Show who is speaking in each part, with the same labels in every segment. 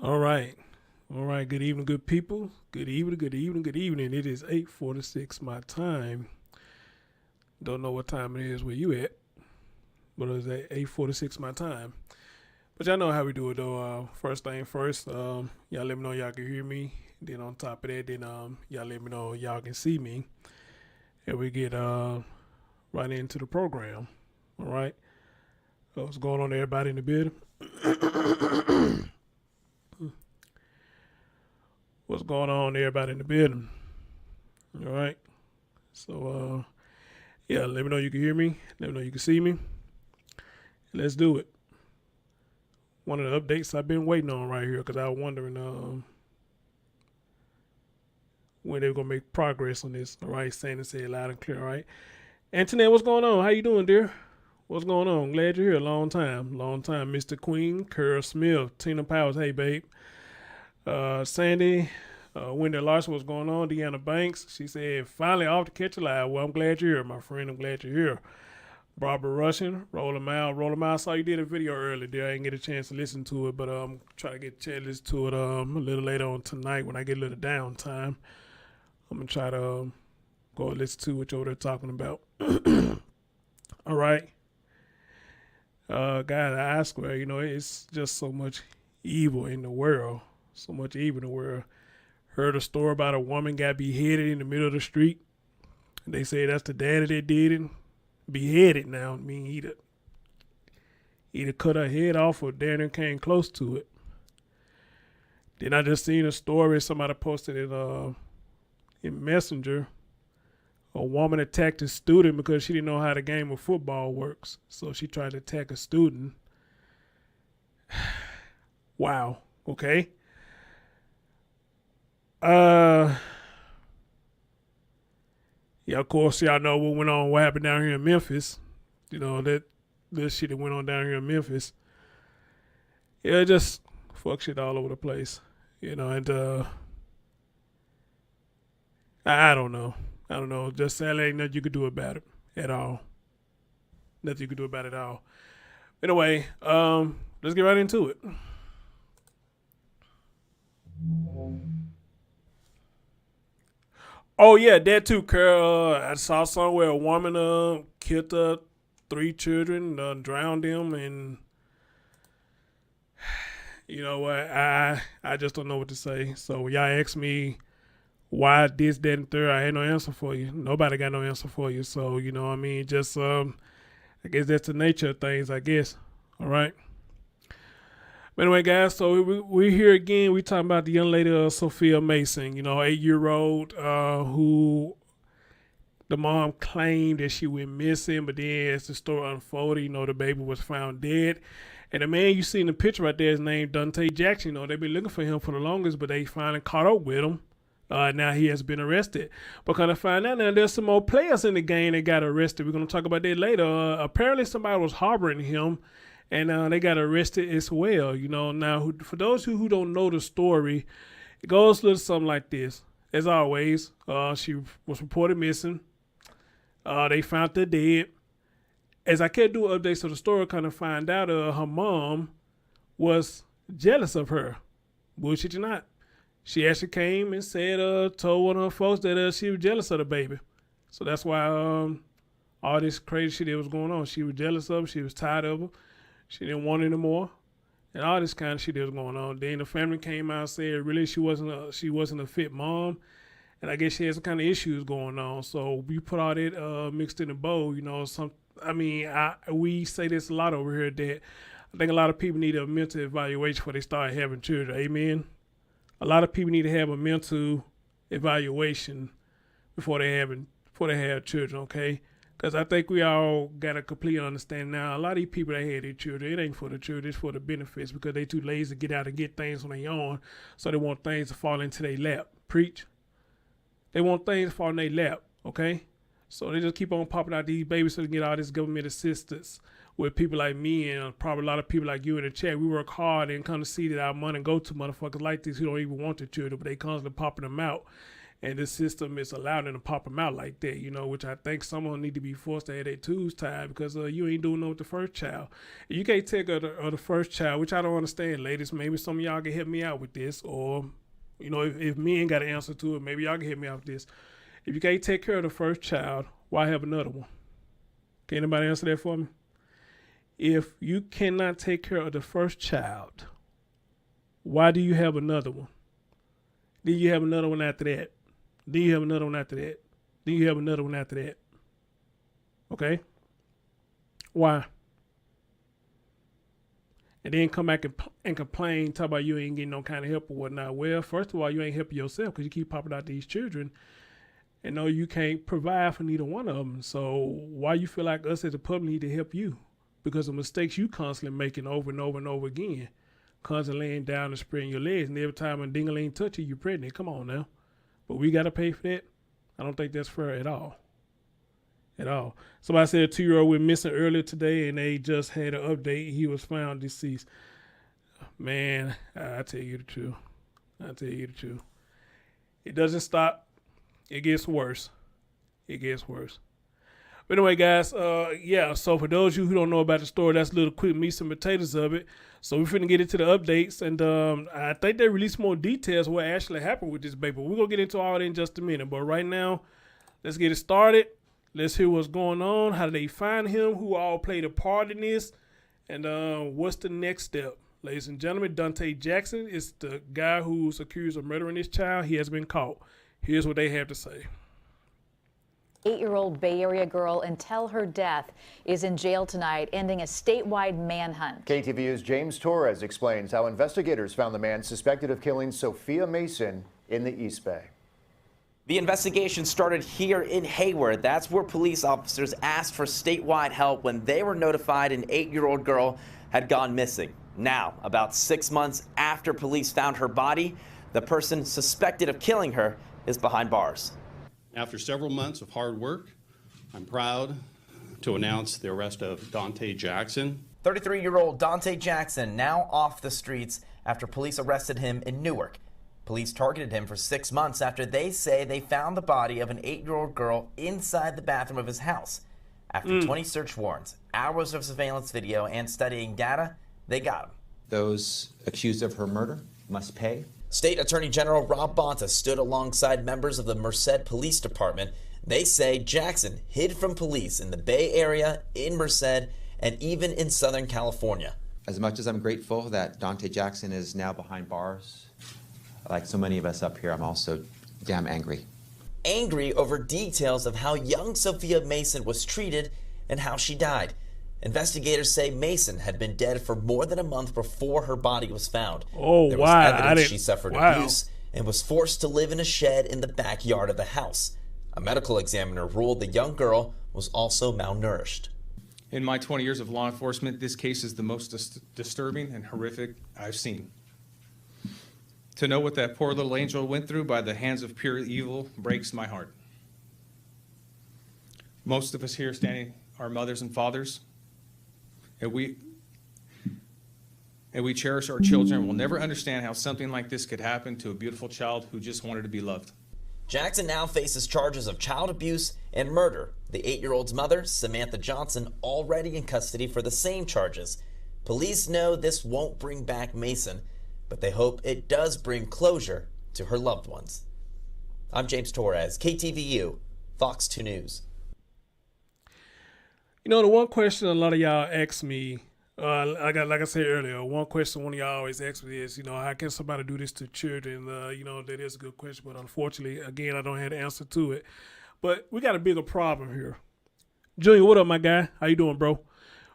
Speaker 1: All right. All right. Good evening, good people. Good evening, good evening, good evening. It is 8:46 my time. Don't know what time it is where you at, but it's at 8:46 my time. But y'all know how we do it though. First thing first, y'all let me know y'all can hear me. Then on top of that, then y'all let me know y'all can see me. And we get right into the program. All right. What's going on, everybody in the building? What's going on, everybody in the building? All right. So, yeah, let me know you can hear me. Let me know you can see me. Let's do it. One of the updates I've been waiting on right here because I was wondering when they were gonna make progress on this. All right, saying it said loud and clear. All right, Antoinette, what's going on? How you doing, dear? What's going on? Glad you're here. Long time, Mr. Queen, Curl Smith, Tina Powers. Hey, babe. Sandy, Wendy Larson, what's going on? Deanna Banks, she said, finally off to catch a live. Well, I'm glad you're here, my friend. I'm glad you're here. Barbara Russian, Roll 'em out, Roll 'em out. I saw you did a video earlier there. I didn't get a chance to listen to it, but try to get a chance to listen to it a little later on tonight when I get a little downtime. I'm gonna try to go and listen to what you're talking about. All right, guys, I swear, it's just so much evil in the world. So much evil in the world. Heard a story about a woman got beheaded in the middle of the street. They say that's the daddy that did it. Beheaded now. I mean, either cut her head off or damn near came close to it. Then I just seen a story somebody posted in Messenger. A woman attacked a student because she didn't know how the game of football works. So she tried to attack a student. Wow. Okay. Yeah, of course, y'all know what happened down here in Memphis. You know, that shit that went on down here in Memphis. Yeah, just fuck shit all over the place. And I don't know. I don't know. Just sadly ain't nothing you could do about it at all. Nothing you could do about it at all. Anyway, let's get right into it. Oh yeah, that too, Carl. I saw somewhere a woman killed three children, drowned them, and you know what? I just don't know what to say. So when y'all ask me why this, that, and third, I had no answer for you. Nobody got no answer for you. So you know what I mean? Just I guess that's the nature of things. I guess. All right. But anyway, guys, so we're here again. We talking about the young lady, Sophia Mason, 8-year-old, who the mom claimed that she went missing, but then as the story unfolded, the baby was found dead. And the man you see in the picture right there is named Dhante Jackson. They've been looking for him for the longest, but they finally caught up with him. Now he has been arrested. But kind of find out now there's some more players in the game that got arrested. We're going to talk about that later. Apparently somebody was harboring him, and they got arrested as well. Now for those who don't know the story, it goes a little something like this. As always, she was reported missing. They found her dead. As I kept doing updates to the story, kind of find out her mom was jealous of her. Bullshit or not. She actually came and said, told one of her folks that she was jealous of the baby. So that's why all this crazy shit that was going on. She was jealous of him. She was tired of him. She didn't want it anymore. And all this kind of shit that was going on. Then the family came out and said really she wasn't a fit mom. And I guess she had some kind of issues going on. So we put all that mixed in a bowl, we say this a lot over here that I think a lot of people need a mental evaluation before they start having children. Amen. A lot of people need to have a mental evaluation before they have children, okay? Because I think we all got a complete understanding now. A lot of these people that had their children, it ain't for the children, it's for the benefits because they too lazy to get out and get things on their own. So they want things to fall into their lap. Preach. They want things to fall in their lap, okay? So they just keep on popping out these babies so they get all this government assistance with people like me and probably a lot of people like you in the chat. We work hard and kind of see that our money go to motherfuckers like this who don't even want the children, but they constantly popping them out. and the system is allowing them to pop them out like that, which I think someone need to be forced to have their tools tied because you ain't doing no with the first child. You can't take the first child, which I don't understand, ladies. Maybe some of y'all can help me out with this, or, if me ain't got an answer to it, maybe y'all can help me out with this. If you can't take care of the first child, why have another one? Can anybody answer that for me? If you cannot take care of the first child, why do you have another one? Then you have another one after that. Then you have another one after that. Then you have another one after that. Okay? Why? And then come back and complain, talk about you ain't getting no kind of help or whatnot. Well, first of all, you ain't helping yourself because you keep popping out these children and know you can't provide for neither one of them. So why you feel like us as a public need to help you? Because of mistakes you constantly making over and over and over again. Constantly laying down and spreading your legs, and every time a ding-a-ling touch you, you're pregnant. Come on now. But we got to pay for that? I don't think that's fair at all. At all. Somebody said a 2-year-old went missing earlier today, and they just had an update. He was found deceased. Man, I tell you the truth. I tell you the truth. It doesn't stop. It gets worse. It gets worse. But anyway, guys, so for those of you who don't know about the story, that's a little quick meat and potatoes of it. So we're finna get into the updates, and I think they released more details of what actually happened with this baby. We're going to get into all that in just a minute. But right now, let's get it started. Let's hear what's going on. How did they find him? Who all played a part in this? And what's the next step? Ladies and gentlemen, Dhante Jackson is the guy who's accused of murdering this child. He has been caught. Here's what they have to say.
Speaker 2: 8-year-old Bay Area girl until her death is in jail tonight, ending a statewide manhunt.
Speaker 3: KTVU's James Torres explains how investigators found the man suspected of killing Sophia Mason in the East Bay.
Speaker 4: The investigation started here in Hayward. That's where police officers asked for statewide help when they were notified an 8-year-old girl had gone missing. Now, about 6 months after police found her body, the person suspected of killing her is behind bars.
Speaker 5: After several months of hard work, I'm proud to announce the arrest of Dhante Jackson.
Speaker 4: 33-year-old Dhante Jackson now off the streets after police arrested him in Newark. Police targeted him for 6 months after they say they found the body of an 8-year-old girl inside the bathroom of his house. After 20 search warrants, hours of surveillance video, and studying data, they got him.
Speaker 6: Those accused of her murder must pay.
Speaker 4: State Attorney General Rob Bonta stood alongside members of the Merced Police Department. They say Jackson hid from police in the Bay Area, in Merced, and even in Southern California.
Speaker 6: As much as I'm grateful that Dhante Jackson is now behind bars, like so many of us up here, I'm also damn angry.
Speaker 4: Angry over details of how young Sophia Mason was treated and how she died. Investigators say Mason had been dead for more than a month before her body was found.
Speaker 1: Oh,
Speaker 4: there was
Speaker 1: wow.
Speaker 4: evidence she suffered abuse and was forced to live in a shed in the backyard of the house. A medical examiner ruled the young girl was also malnourished.
Speaker 7: In my 20 years of law enforcement, this case is the most disturbing and horrific I've seen. To know what that poor little angel went through by the hands of pure evil breaks my heart. Most of us here standing are mothers and fathers. And we cherish our children. We'll never understand how something like this could happen to a beautiful child who just wanted to be loved.
Speaker 4: Jackson now faces charges of child abuse and murder. The 8-year-old's mother, Samantha Johnson, already in custody for the same charges. Police know this won't bring back Mason, but they hope it does bring closure to her loved ones. I'm James Torres, KTVU, Fox 2 News.
Speaker 1: The one question a lot of y'all ask me, like I said earlier, one question one of y'all always ask me is, how can somebody do this to children? That is a good question, but unfortunately, again, I don't have the answer to it. But we got a bigger problem here. Junior, what up, my guy? How you doing, bro?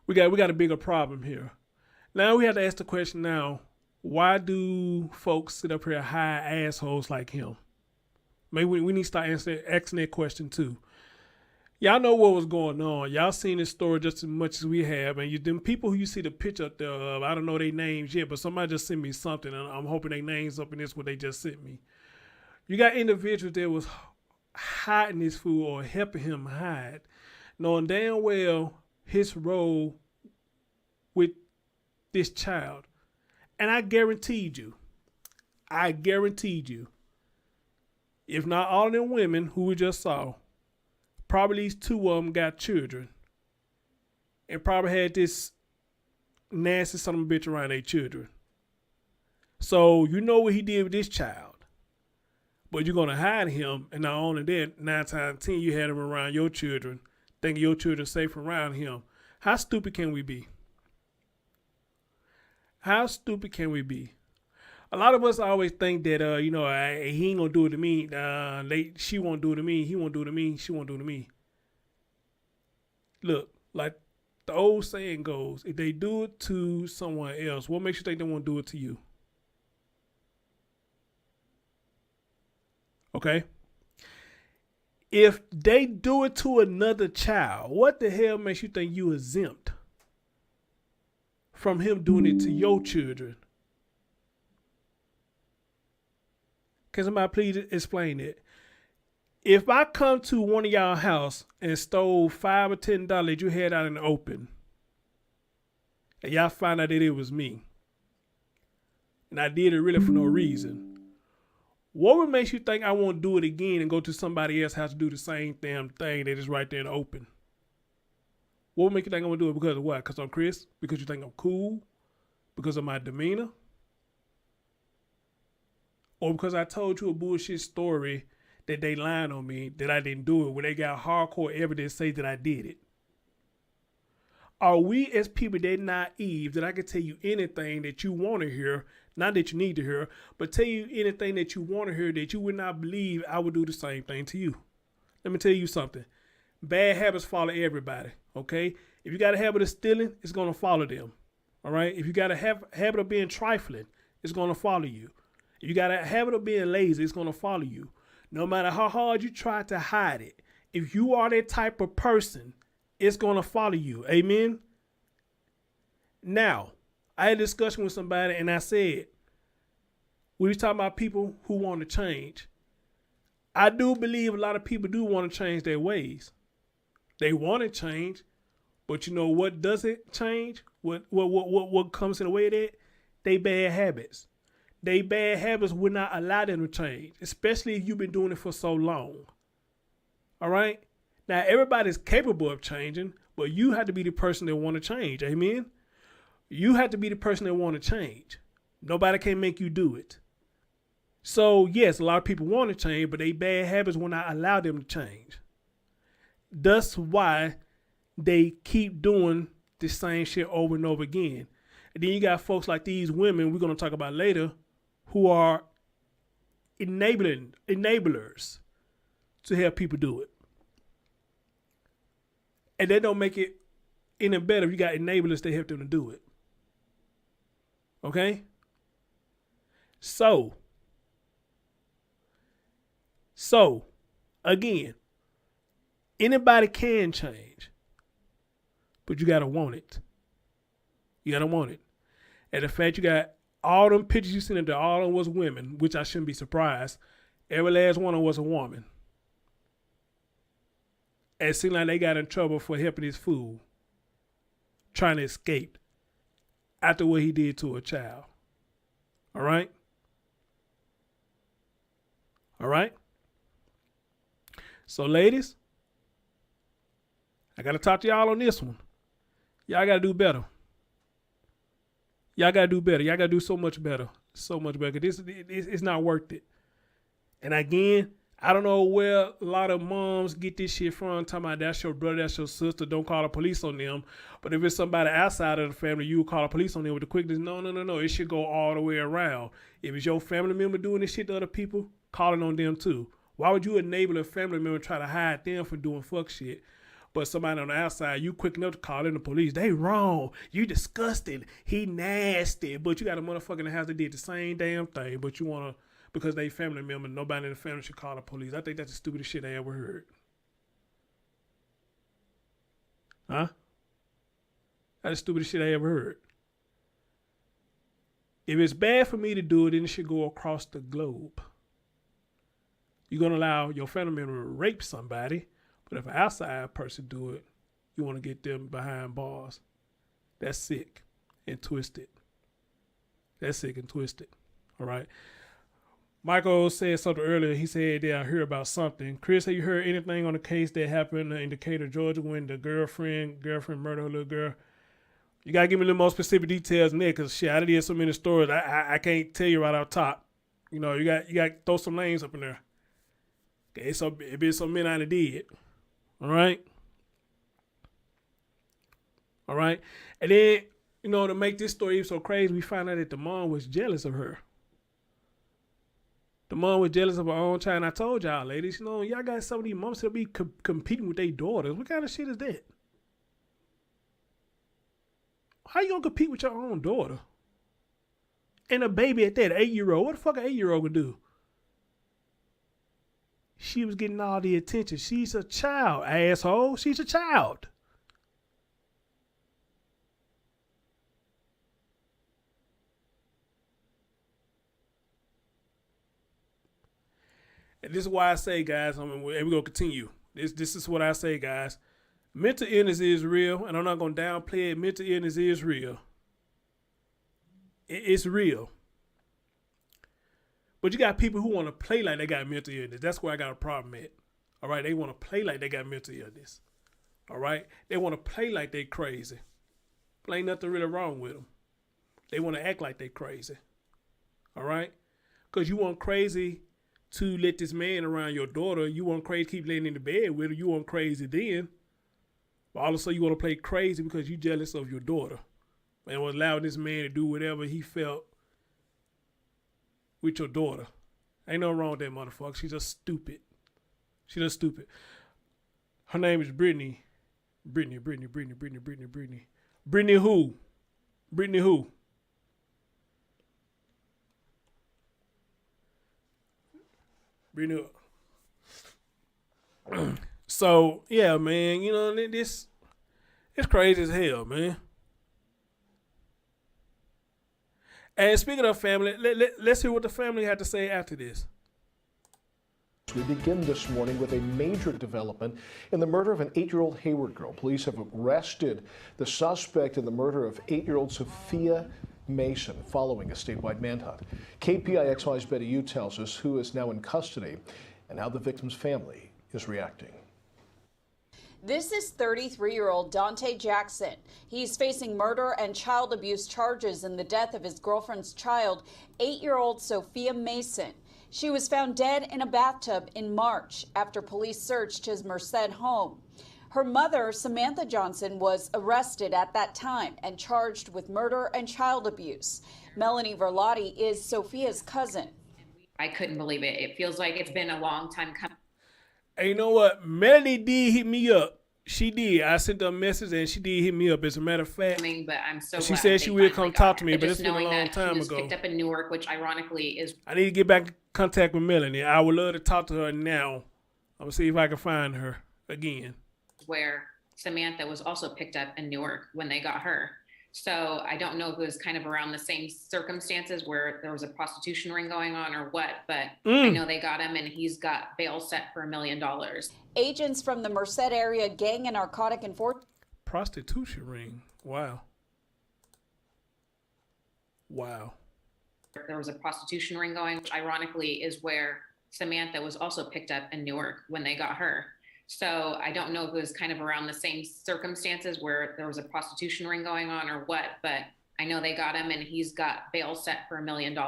Speaker 1: We got a bigger problem here. Now we have to ask the question now, why do folks sit up here and hire assholes like him? Maybe we need to start asking that question too. Y'all know what was going on. Y'all seen this story just as much as we have. And them people who you see the picture up there of, I don't know their names yet, but somebody just sent me something, and I'm hoping their names up in this what they just sent me. You got individuals that was hiding this fool or helping him hide, knowing damn well his role with this child. And I guaranteed you, if not all of them women who we just saw, probably these 2 of them got children and probably had this nasty son of a bitch around their children. So you know what he did with this child, but you're going to hide him. And not only that, 9 times 10, you had him around your children, thinking your children safe around him. How stupid can we be? How stupid can we be? A lot of us always think that, he ain't gonna do it to me. She won't do it to me. He won't do it to me. She won't do it to me. Look, like the old saying goes, if they do it to someone else, what makes you think they won't do it to you? Okay? If they do it to another child, what the hell makes you think you exempt from him doing it to your children? Can somebody please explain it? If I come to one of y'all house and stole $5 or $10 that you had out in the open, and y'all find out that it was me, and I did it really for no reason, what would make you think I won't do it again and go to somebody else's house to do the same damn thing that is right there in the open? What would make you think I'm gonna do it? Because of what? Because I'm Chris? Because you think I'm cool? Because of my demeanor? Or because I told you a bullshit story that they lied on me, that I didn't do it, when they got hardcore evidence say that I did it? Are we as people that naive that I can tell you anything that you want to hear, not that you need to hear, but tell you anything that you want to hear that you would not believe I would do the same thing to you? Let me tell you something. Bad habits follow everybody, okay? If you got a habit of stealing, it's going to follow them, all right? If you got a habit of being trifling, it's going to follow you. If you got a habit of being lazy, it's going to follow you. No matter how hard you try to hide it, if you are that type of person, it's going to follow you. Amen? Now, I had a discussion with somebody and I said, we were talking about people who want to change. I do believe a lot of people do want to change their ways. They want to change, but you know what doesn't change? What comes in the way of that? They bad habits. They bad habits would not allow them to change, especially if you've been doing it for so long. All right? Now, everybody's capable of changing, but you have to be the person that want to change. Amen? You have to be the person that want to change. Nobody can make you do it. So, yes, a lot of people want to change, but they bad habits will not allow them to change. That's why they keep doing the same shit over and over again. And then you got folks like these women we're going to talk about later who are enablers to help people do it. And they don't make it any better if you got enablers that help them to do it. Okay? So, again, anybody can change, but you got to want it. You got to want it. And the fact you got all them pictures you seen in there, all of them was women, which I shouldn't be surprised. Every last one of them was a woman. And it seemed like they got in trouble for helping this fool trying to escape after what he did to a child. All right? All right? So, ladies, I got to talk to y'all on this one. Y'all got to do better. Y'all got to do better. Y'all got to do so much better. So much better. This it's not worth it. And again, I don't know where a lot of moms get this shit from, talking about that's your brother, that's your sister, don't call the police on them. But if it's somebody outside of the family, you will call the police on them with the quickness. No. It should go all the way around. If it's your family member doing this shit to other people, calling on them too. Why would you enable a family member and try to hide them from doing fuck shit? But somebody on the outside, you quick enough to call in the police. They wrong. You disgusting. He nasty. But you got a motherfucker in the house that did the same damn thing. But you want to, because they family member, nobody in the family should call the police. I think that's the stupidest shit I ever heard. Huh? That's the stupidest shit I ever heard. If it's bad for me to do it, then it should go across the globe. You're going to allow your family member to rape somebody. But if an outside person do it, you want to get them behind bars. That's sick and twisted. That's sick and twisted. All right. Michael said something earlier. He said that I heard about something. Chris, have you heard anything on the case that happened in Decatur, Georgia, when the girlfriend murdered her little girl? You gotta give me a little more specific details in there, cause shit, I did so many stories. I can't tell you right off top. You know, you got to throw some names up in there. Okay, so it been some men I done did. All right. And then, you know, to make this story even so crazy, we found out that the mom was jealous of her. The mom was jealous of her own child. And I told y'all, ladies, you know, y'all got some of these moms that be competing with their daughters. What kind of shit is that? How you gonna compete with your own daughter? And a baby at that, 8-year-old. What the fuck an 8-year-old gonna do? She was getting all the attention. She's a child, asshole. She's a child. And this is why I say, guys, and we're going to continue. This is what I say, guys. Mental illness is real, and I'm not going to downplay it. Mental illness is real. It's real. But you got people who want to play like they got mental illness. That's where I got a problem at. All right? They want to play like they got mental illness. All right? They want to play like they crazy. But ain't nothing really wrong with them. They want to act like they crazy. All right? Because you want crazy to let this man around your daughter. You want crazy to keep laying in the bed with her. You want crazy then. But all of a sudden you want to play crazy because you jealous of your daughter. And was allowing this man to do whatever he felt with your daughter. Ain't nothing wrong with that motherfucker. She's just stupid. She's just stupid. Her name is Brittany. Brittany who? Brittany who? Brittany. So, yeah, man, you know, it's crazy as hell, man. And speaking of family, let's hear what the family had to say after this.
Speaker 8: We begin this morning with a major development in the murder of an 8-year-old Hayward girl. Police have arrested the suspect in the murder of 8-year-old Sophia Mason following a statewide manhunt. KPIX5's Betty Yu tells us who is now in custody and how the victim's family is reacting.
Speaker 9: This is 33-year-old Dhante Jackson. He's facing murder and child abuse charges in the death of his girlfriend's child, 8-year-old Sophia Mason. She was found dead in a bathtub in March after police searched his Merced home. Her mother, Samantha Johnson, was arrested at that time and charged with murder and child abuse. Melanie Verlotti is Sophia's cousin.
Speaker 10: I couldn't believe it. It feels like it's been a long time coming.
Speaker 1: And you know what? Melanie did hit me up. She did. I sent her a message and she did hit me up. As a matter of fact,
Speaker 10: but I'm so
Speaker 1: she
Speaker 10: glad
Speaker 1: said she will come talk to me, but it's been a long time
Speaker 10: ago. She was picked up in Newark, which ironically is.
Speaker 1: I need to get back in contact with Melanie. I would love to talk to her now. I'm gonna see if I can find her again.
Speaker 10: Where Samantha was also picked up in Newark when they got her. So I don't know if it was kind of around the same circumstances where there was a prostitution ring going on or what, but I know they got him and he's got bail set for $1 million.
Speaker 9: Agents from the Merced area gang and narcotic enforcement.
Speaker 1: Prostitution ring. Wow.
Speaker 10: There was a prostitution ring going, which ironically is where Samantha was also picked up in Newark when they got her. So I don't know if it was kind of around the same circumstances where there was a prostitution ring going on or what, but I know they got him and he's got bail set for $1 million.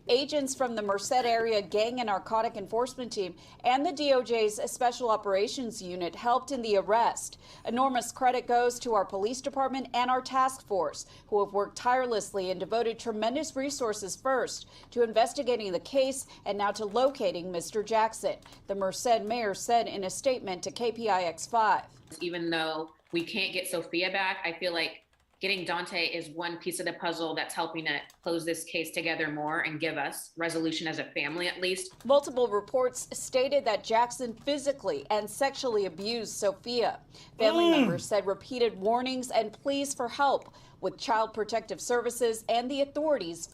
Speaker 9: Agents from the Merced area gang and narcotic enforcement team and the DOJ's Special Operations Unit helped in the arrest. Enormous credit goes to our police department and our task force, who have worked tirelessly and devoted tremendous resources first to investigating the case and now to locating Mr. Jackson, the Merced mayor said in a statement to KPIX5.
Speaker 10: Even though we can't get Sophia back, I feel like getting Dhante is one piece of the puzzle that's helping to close this case together more and give us resolution as a family, at least.
Speaker 9: Multiple reports stated that Jackson physically and sexually abused Sophia. Family members said repeated warnings and pleas for help with Child Protective Services and the authorities.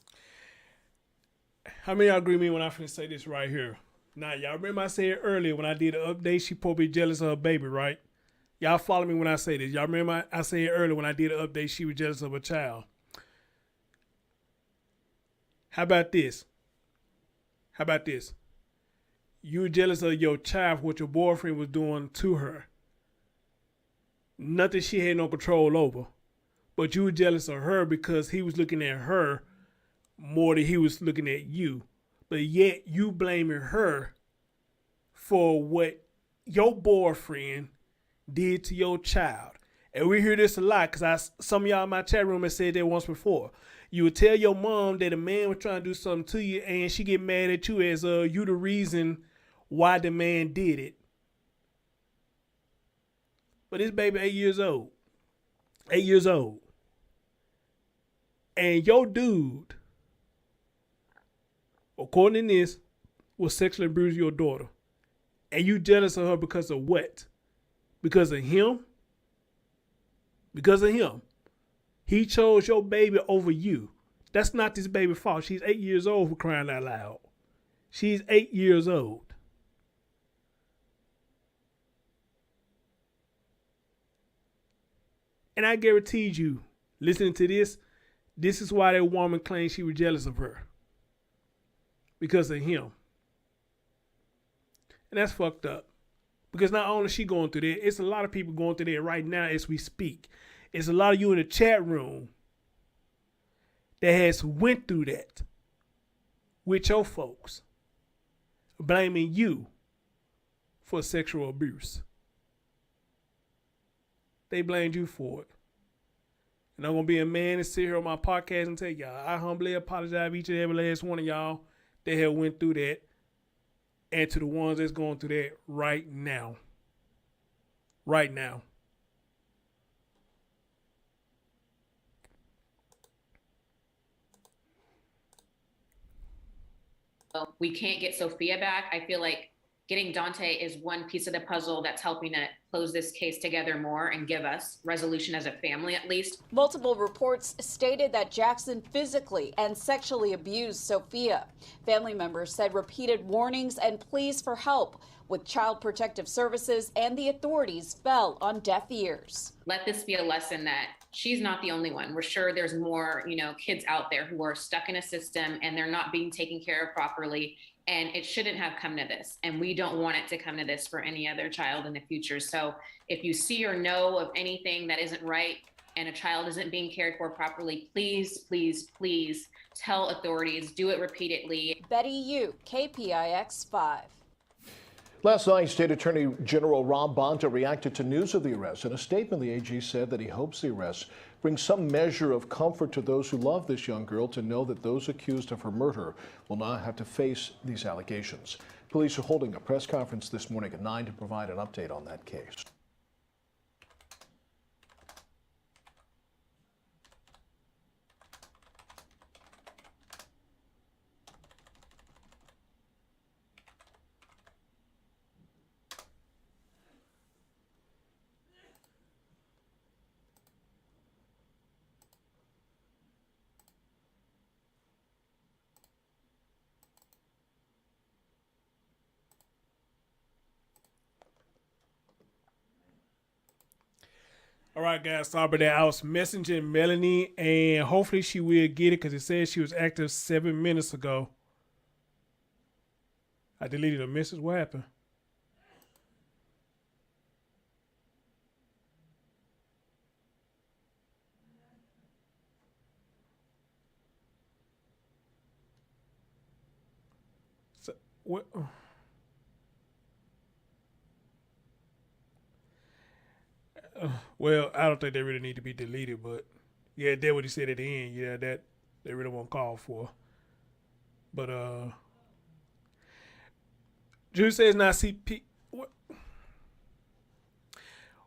Speaker 1: How many of y'all agree with me when I finna say this right here? Now, y'all remember I said earlier when I did an update, she probably jealous of her baby, right? Y'all follow me when I say this. Y'all remember I said earlier when I did an update, she was jealous of a child. How about this? How about this? You were jealous of your child, what your boyfriend was doing to her. Nothing she had no control over. But you were jealous of her because he was looking at her more than he was looking at you. But yet you blaming her for what your boyfriend did to your child. And we hear this a lot because some of y'all in my chat room have said that once before. You would tell your mom that a man was trying to do something to you and she get mad at you as you the reason why the man did it. But this baby 8 years old. 8 years old. And your dude, according to this, will sexually abuse your daughter. And you jealous of her because of what? Because of him? Because of him. He chose your baby over you. That's not this baby's fault. She's 8 years old, for crying out loud. She's 8 years old. And I guarantee you, listening to this, this is why that woman claims she was jealous of her. Because of him. And that's fucked up. Because not only is she going through that, it's a lot of people going through that right now as we speak. It's a lot of you in the chat room that has went through that with your folks, blaming you for sexual abuse. They blamed you for it. And I'm going to be a man and sit here on my podcast and tell y'all, I humbly apologize to each and every last one of y'all that have went through that, and to the ones that's going through that right now. Right now.
Speaker 10: We can't get Sophia back. I feel like getting Dhante is one piece of the puzzle that's helping to close this case together more and give us resolution as a family, at least.
Speaker 9: Multiple reports stated that Jackson physically and sexually abused Sophia. Family members said repeated warnings and pleas for help with Child Protective Services and the authorities fell on deaf ears.
Speaker 10: Let this be a lesson that she's not the only one. We're sure there's more, kids out there who are stuck in a system and they're not being taken care of properly. And it shouldn't have come to this. And we don't want it to come to this for any other child in the future. So if you see or know of anything that isn't right and a child isn't being cared for properly, please, please, please tell authorities, do it repeatedly.
Speaker 9: Betty Yu, KPIX 5.
Speaker 8: Last night, State Attorney General Rob Bonta reacted to news of the arrest. In a statement, the AG said that he hopes the arrest brings some measure of comfort to those who love this young girl to know that those accused of her murder will not have to face these allegations. Police are holding a press conference this morning at 9 to provide an update on that case.
Speaker 1: All right, guys, sorry about that. I was messaging Melanie, and hopefully she will get it because it says she was active 7 minutes ago. I deleted a message. What happened? So, what? Well, I don't think they really need to be deleted, but yeah, that's what he said at the end. Yeah, that they really won't call for. But Drew says not CP. What?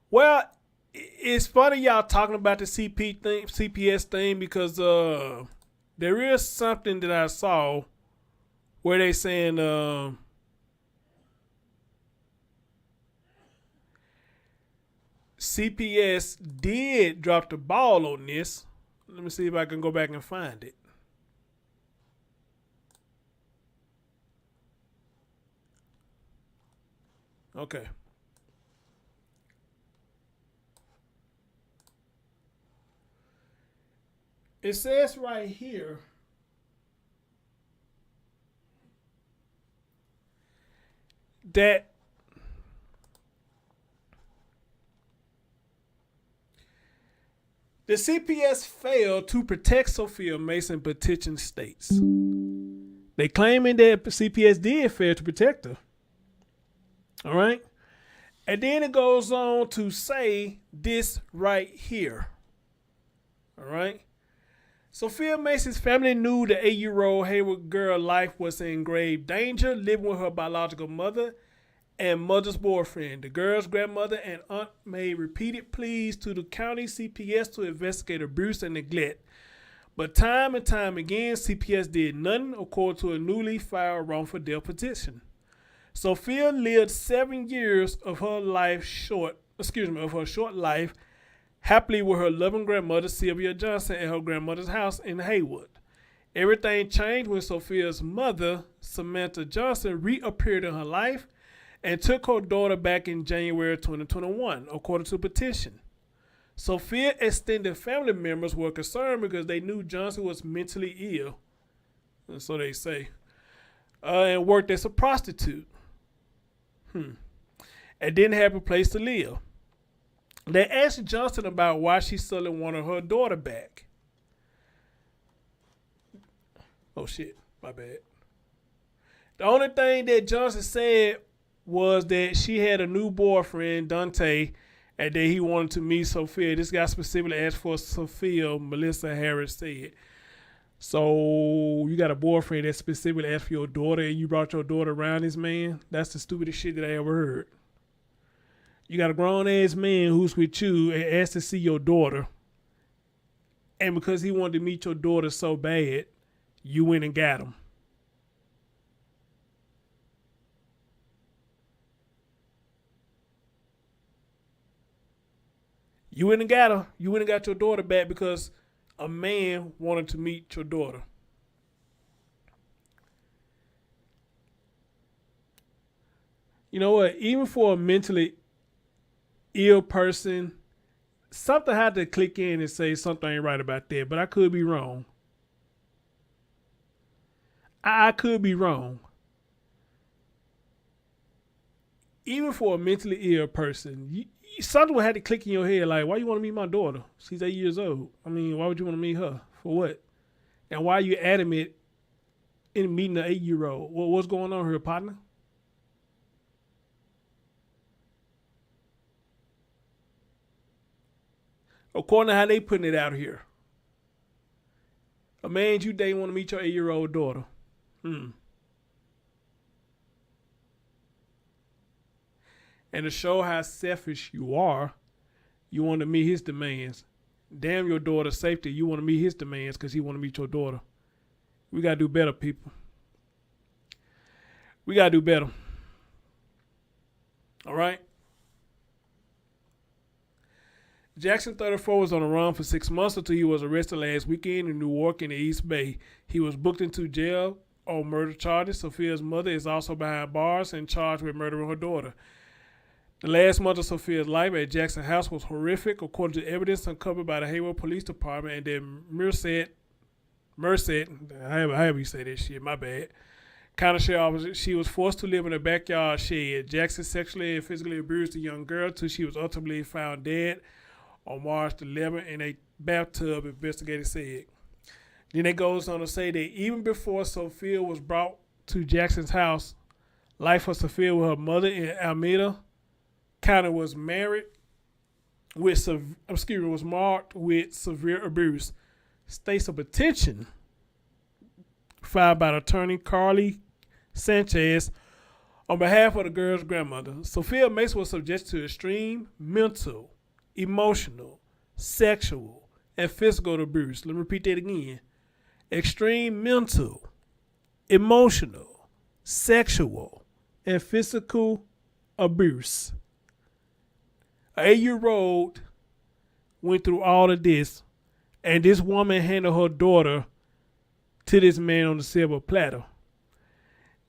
Speaker 1: Well, it's funny y'all talking about the CP thing, CPS thing, because there is something that I saw where they saying CPS did drop the ball on this. Let me see if I can go back and find it. Okay. It says right here that the CPS failed to protect Sophia Mason petition states. They claiming that CPS did fail to protect her. All right. And then it goes on to say this right here. All right. Sophia Mason's family knew the 8-year-old Hayward girl's life was in grave danger, living with her biological mother and mother's boyfriend. The girl's grandmother and aunt made repeated pleas to the county CPS to investigate abuse and neglect. But time and time again, CPS did nothing according to a newly filed wrongful death petition. Sophia lived 7 years of her short life happily with her loving grandmother, Sylvia Johnson, at her grandmother's house in Haywood. Everything changed when Sophia's mother, Samantha Johnson, reappeared in her life and took her daughter back in January 2021, according to the petition. Sophia extended family members were concerned because they knew Johnson was mentally ill, and so they say, and worked as a prostitute, and didn't have a place to live. They asked Johnson about why she suddenly wanted her daughter back. Oh shit, my bad. The only thing that Johnson said was that she had a new boyfriend, Dhante, and that he wanted to meet Sophia. This guy specifically asked for Sophia, Melissa Harris said. So you got a boyfriend that specifically asked for your daughter and you brought your daughter around this man? That's the stupidest shit that I ever heard. You got a grown-ass man who's with you and asked to see your daughter. And because he wanted to meet your daughter so bad, you went and got him. You went and got her. You went and got your daughter back because a man wanted to meet your daughter. You know what? Even for a mentally ill person, something had to click in and say something ain't right about that, but I could be wrong. I could be wrong. Even for a mentally ill person, something would have to click in your head like, why you want to meet my daughter? She's 8 years old. I mean, why would you want to meet her? For what? And why are you adamant in meeting an 8-year-old? Well, what's going on here, partner? According to how they putting it out here, a man you date want to meet your 8-year-old daughter. And to show how selfish you are, you want to meet his demands. Damn your daughter's safety, you want to meet his demands because he want to meet your daughter. We got to do better, people. We got to do better. All right? Jackson, 34, was on the run for 6 months until he was arrested last weekend in Newark in the East Bay. He was booked into jail on murder charges. Sophia's mother is also behind bars and charged with murdering her daughter. The last month of Sophia's life at Jackson House was horrific, according to evidence uncovered by the Hayward Police Department and then Merced, however you say that shit, my bad. County sheriff officer, she was forced to live in a backyard shed. Jackson sexually and physically abused the young girl till she was ultimately found dead on March 11th in a bathtub, investigators said. Then it goes on to say that even before Sophia was brought to Jackson's house, life for Sophia with her mother in Alameda County was marked with severe abuse. States of petition filed by attorney Carly Sanchez on behalf of the girl's grandmother. Sophia Mason was subjected to extreme mental, emotional, sexual, and physical abuse. Let me repeat that again. Extreme mental, emotional, sexual, and physical abuse. An 8-year-old went through all of this, and this woman handed her daughter to this man on the silver platter.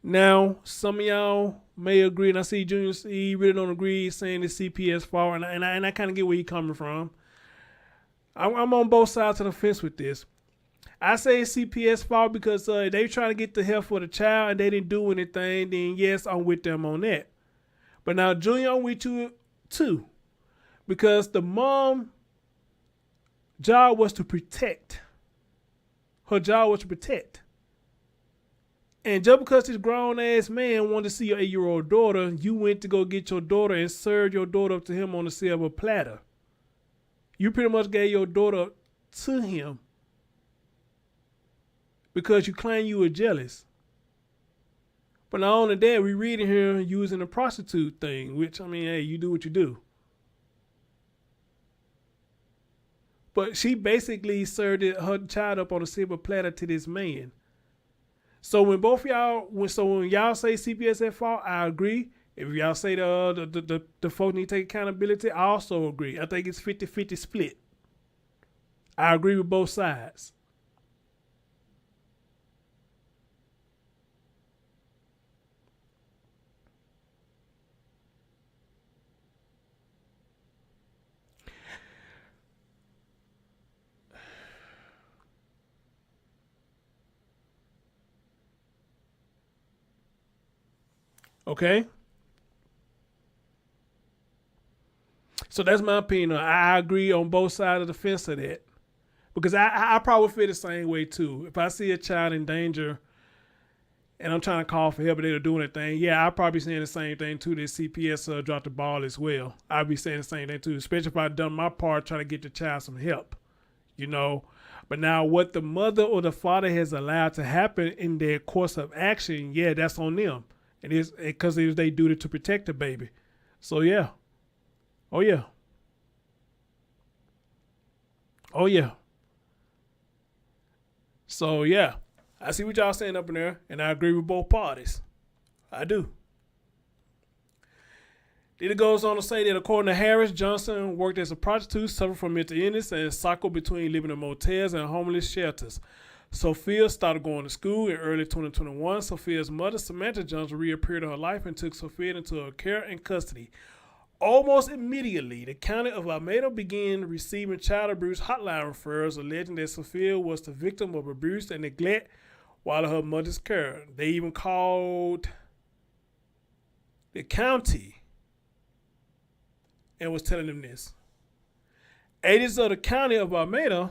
Speaker 1: Now, some of y'all may agree, and I see Junior C really don't agree, saying it's CPS fault, and I kind of get where he's coming from. I'm on both sides of the fence with this. I say it's CPS fault because they trying to get the help for the child and they didn't do anything. Then yes, I'm with them on that. But now, Junior, I'm with you too, because the mom job was to protect. Her job was to protect. And just because this grown-ass man wanted to see your 8-year-old daughter, you went to go get your daughter and served your daughter up to him on a silver platter. You pretty much gave your daughter to him because you claim you were jealous. But not only that, we reading here using the prostitute thing, which, I mean, hey, you do what you do. But she basically served her child up on a silver platter to this man. So when when y'all say CPS at fault, I agree. If y'all say the folks need to take accountability, I also agree. I think it's 50-50 split. I agree with both sides. Okay? So that's my opinion. I agree on both sides of the fence of that. Because I probably feel the same way too. If I see a child in danger and I'm trying to call for help but they're doing a thing, yeah, I'll probably be saying the same thing too, that CPS dropped the ball as well. I'll be saying the same thing too, especially if I've done my part trying to get the child some help. You know? But now what the mother or the father has allowed to happen in their course of action, yeah, that's on them. And it's because it was their duty to protect the baby. So yeah. Oh yeah. Oh yeah. So yeah. I see what y'all saying up in there, and I agree with both parties. I do. Then it goes on to say that according to Harris, Johnson worked as a prostitute, suffered from mental illness, and cycled between living in motels and homeless shelters. Sophia started going to school in early 2021. Sophia's mother, Samantha Johnson, reappeared in her life and took Sophia into her care and custody. Almost immediately, the county of Alameda began receiving child abuse hotline referrals alleging that Sophia was the victim of abuse and neglect while in her mother's care. They even called the county and was telling them this. Agents of the county of Alameda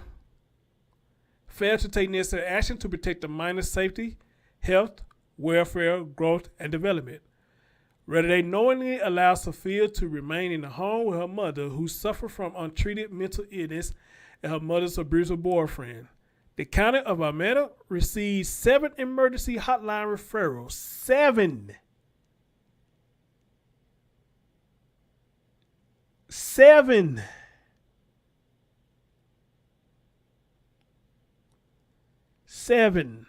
Speaker 1: failed to take necessary action to protect the minor's safety, health, welfare, growth, and development. Rather, they knowingly allowed Sophia to remain in the home with her mother, who suffered from untreated mental illness, and her mother's abusive boyfriend. The county of Alameda received 7 emergency hotline referrals. 7. 7. 7.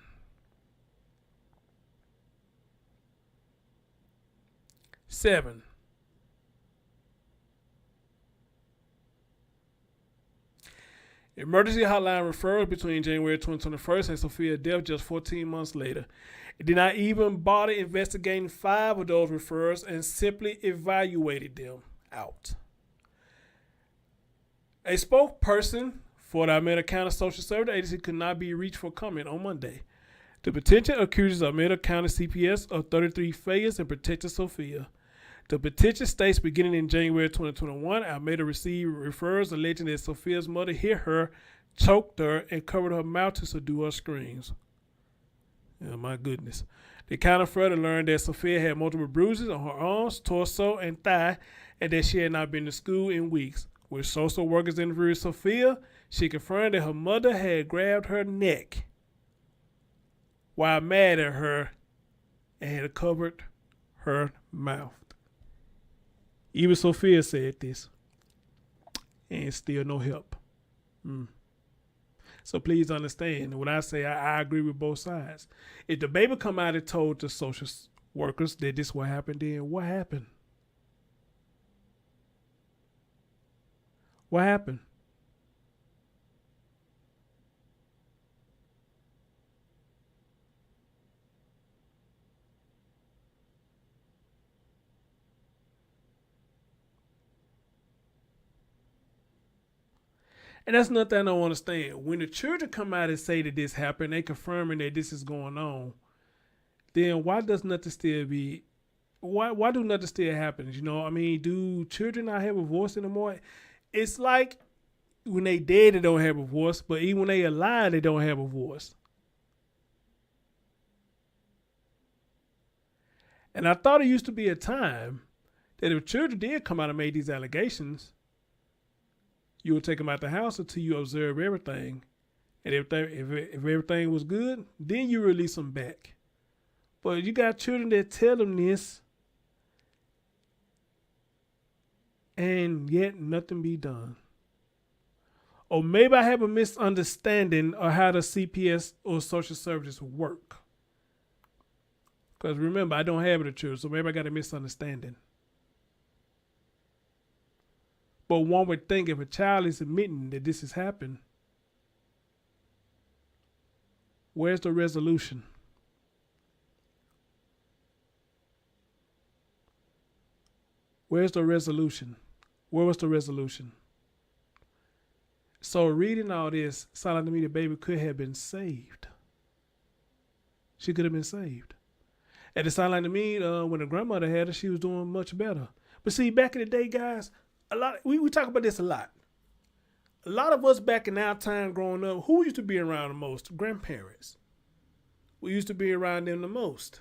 Speaker 1: 7. Emergency hotline referrals between January 2021 and Sophia's death just 14 months later. It did not even bother investigating 5 of those referrals and simply evaluated them out. A spokesperson for the Alameda County Social Service Agency could not be reached for comment on Monday. The petition accuses Alameda County CPS of 33 failures in protecting Sophia. The petition states beginning in January 2021, Alameda received referrals alleging that Sophia's mother hit her, choked her, and covered her mouth to subdue her screams. Oh my goodness. The county further learned that Sophia had multiple bruises on her arms, torso, and thigh, and that she had not been to school in weeks. When social workers interviewed Sophia, she confirmed that her mother had grabbed her neck while mad at her and had covered her mouth. Even Sophia said this, and still no help. So please understand, when I say I agree with both sides. If the baby come out and told the social workers that this what happened, then what happened? What happened? And that's nothing I don't understand. When the children come out and say that this happened, they confirming that this is going on, then why does nothing still be, why do nothing still happen? You know, I mean, do children not have a voice anymore? It's like when they dead, they don't have a voice, but even when they alive, they don't have a voice. And I thought it used to be a time that if children did come out and made these allegations, you would take them out the house until you observe everything. And if everything was good, then you release them back. But you got children that tell them this, and yet nothing be done. Or maybe I have a misunderstanding of how the CPS or social services work. Because remember, I don't have the children, so maybe I got a misunderstanding. But one would think if a child is admitting that this has happened, where's the resolution? Where's the resolution? Where was the resolution? So reading all this, sounded to me the baby could have been saved. She could have been saved. And it sounded like to me, when the grandmother had her, she was doing much better. But see, back in the day, guys, we talk about this a lot. A lot of us back in our time growing up, who used to be around the most? Grandparents. We used to be around them the most.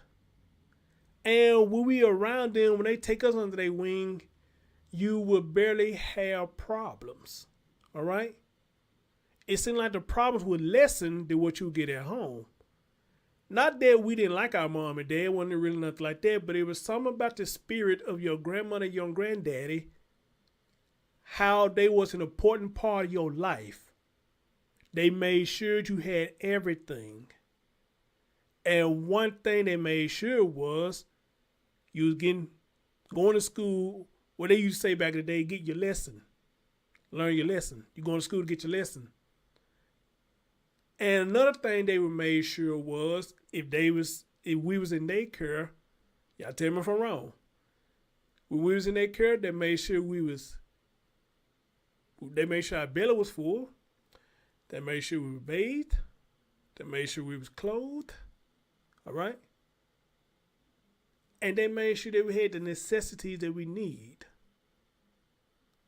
Speaker 1: And when we around them, when they take us under their wing, you would barely have problems. All right? It seemed like the problems would lessen than what you get at home. Not that we didn't like our mom and dad, wasn't really nothing like that, but it was something about the spirit of your grandmother and your granddaddy, how they was an important part of your life. They made sure you had everything. And one thing they made sure was you was going to school, what they used to say back in the day, get your lesson. Learn your lesson. You going to school to get your lesson. And another thing they were made sure was if we was in their care, y'all tell me if I'm wrong. When we was in their care, they made sure our belly was full. They made sure we were bathed. They made sure we was clothed. All right? And they made sure that we had the necessities that we need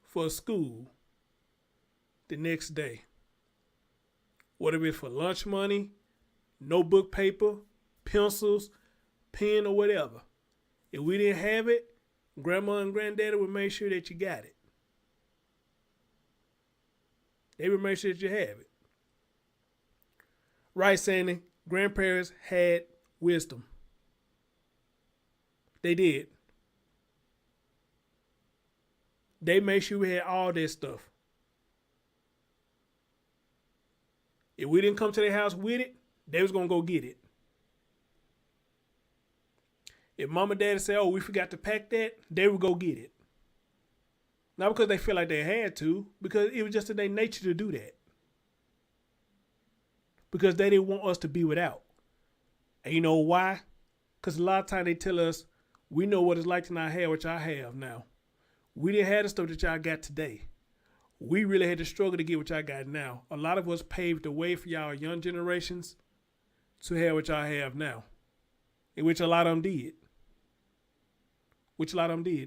Speaker 1: for school the next day. Whether it's for lunch money, notebook paper, pencils, pen, or whatever. If we didn't have it, grandma and granddaddy would make sure that you got it. They would make sure that you have it. Right, Sandy? Grandparents had wisdom. They did. They made sure we had all that stuff. If we didn't come to their house with it, they was going to go get it. If mom and daddy said, oh, we forgot to pack that, they would go get it. Not because they feel like they had to, because it was just in their nature to do that. Because they didn't want us to be without. And you know why? Because a lot of times they tell us, we know what it's like to not have what y'all have now. We didn't have the stuff that y'all got today. We really had to struggle to get what y'all got now. A lot of us paved the way for y'all young generations to have what y'all have now. In which a lot of them did.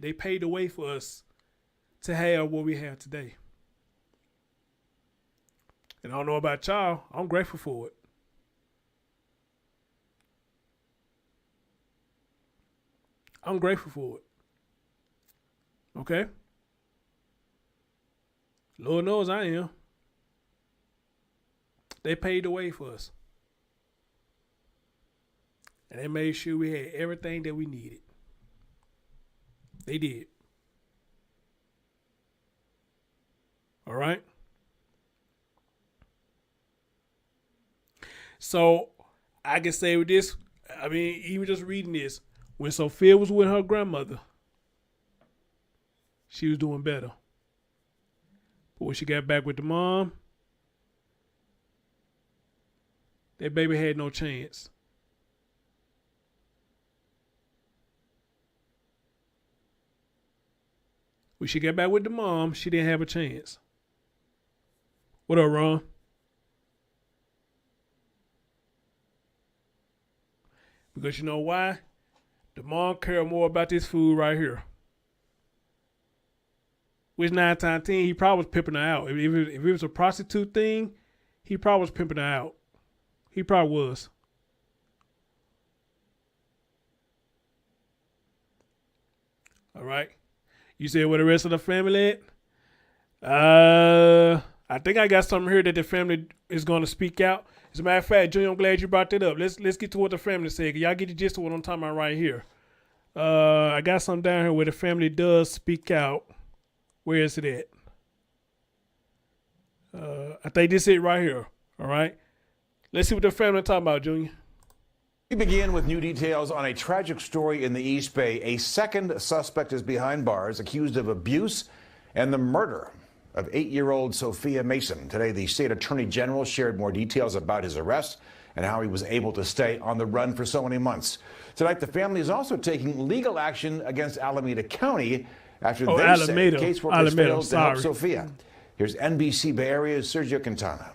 Speaker 1: They paved the way for us to have what we have today. And I don't know about y'all, I'm grateful for it. I'm grateful for it. Okay? Lord knows I am. They paved the way for us. And they made sure we had everything that we needed. They did. All right? So, I can say with this, I mean, even just reading this, when Sophia was with her grandmother, she was doing better. But when she got back with the mom, that baby had no chance. When she got back with the mom, she didn't have a chance. What up, Ron? Because you know why? The mom care more about this food right here. Which 9 times 10, he probably was pimping her out. If it was a prostitute thing, he probably was pimping her out. He probably was. All right. You said where the rest of the family at? I think I got something here that the family is going to speak out. As a matter of fact, Junior, I'm glad you brought that up. Let's get to what the family said. Y'all get the gist of what I'm talking about right here. I got something down here where the family does speak out. Where is it at? I think this is it right here. All right. Let's see what the family talking about, Junior.
Speaker 11: We begin with new details on a tragic story in the East Bay. A second suspect is behind bars, accused of abuse and the murder of 8-year-old Sophia Mason. Today, the state attorney general shared more details about his arrest and how he was able to stay on the run for so many months. Tonight, the family is also taking legal action against Alameda County after they say caseworkers failed to help Sophia. Here's NBC Bay Area's Sergio Quintana.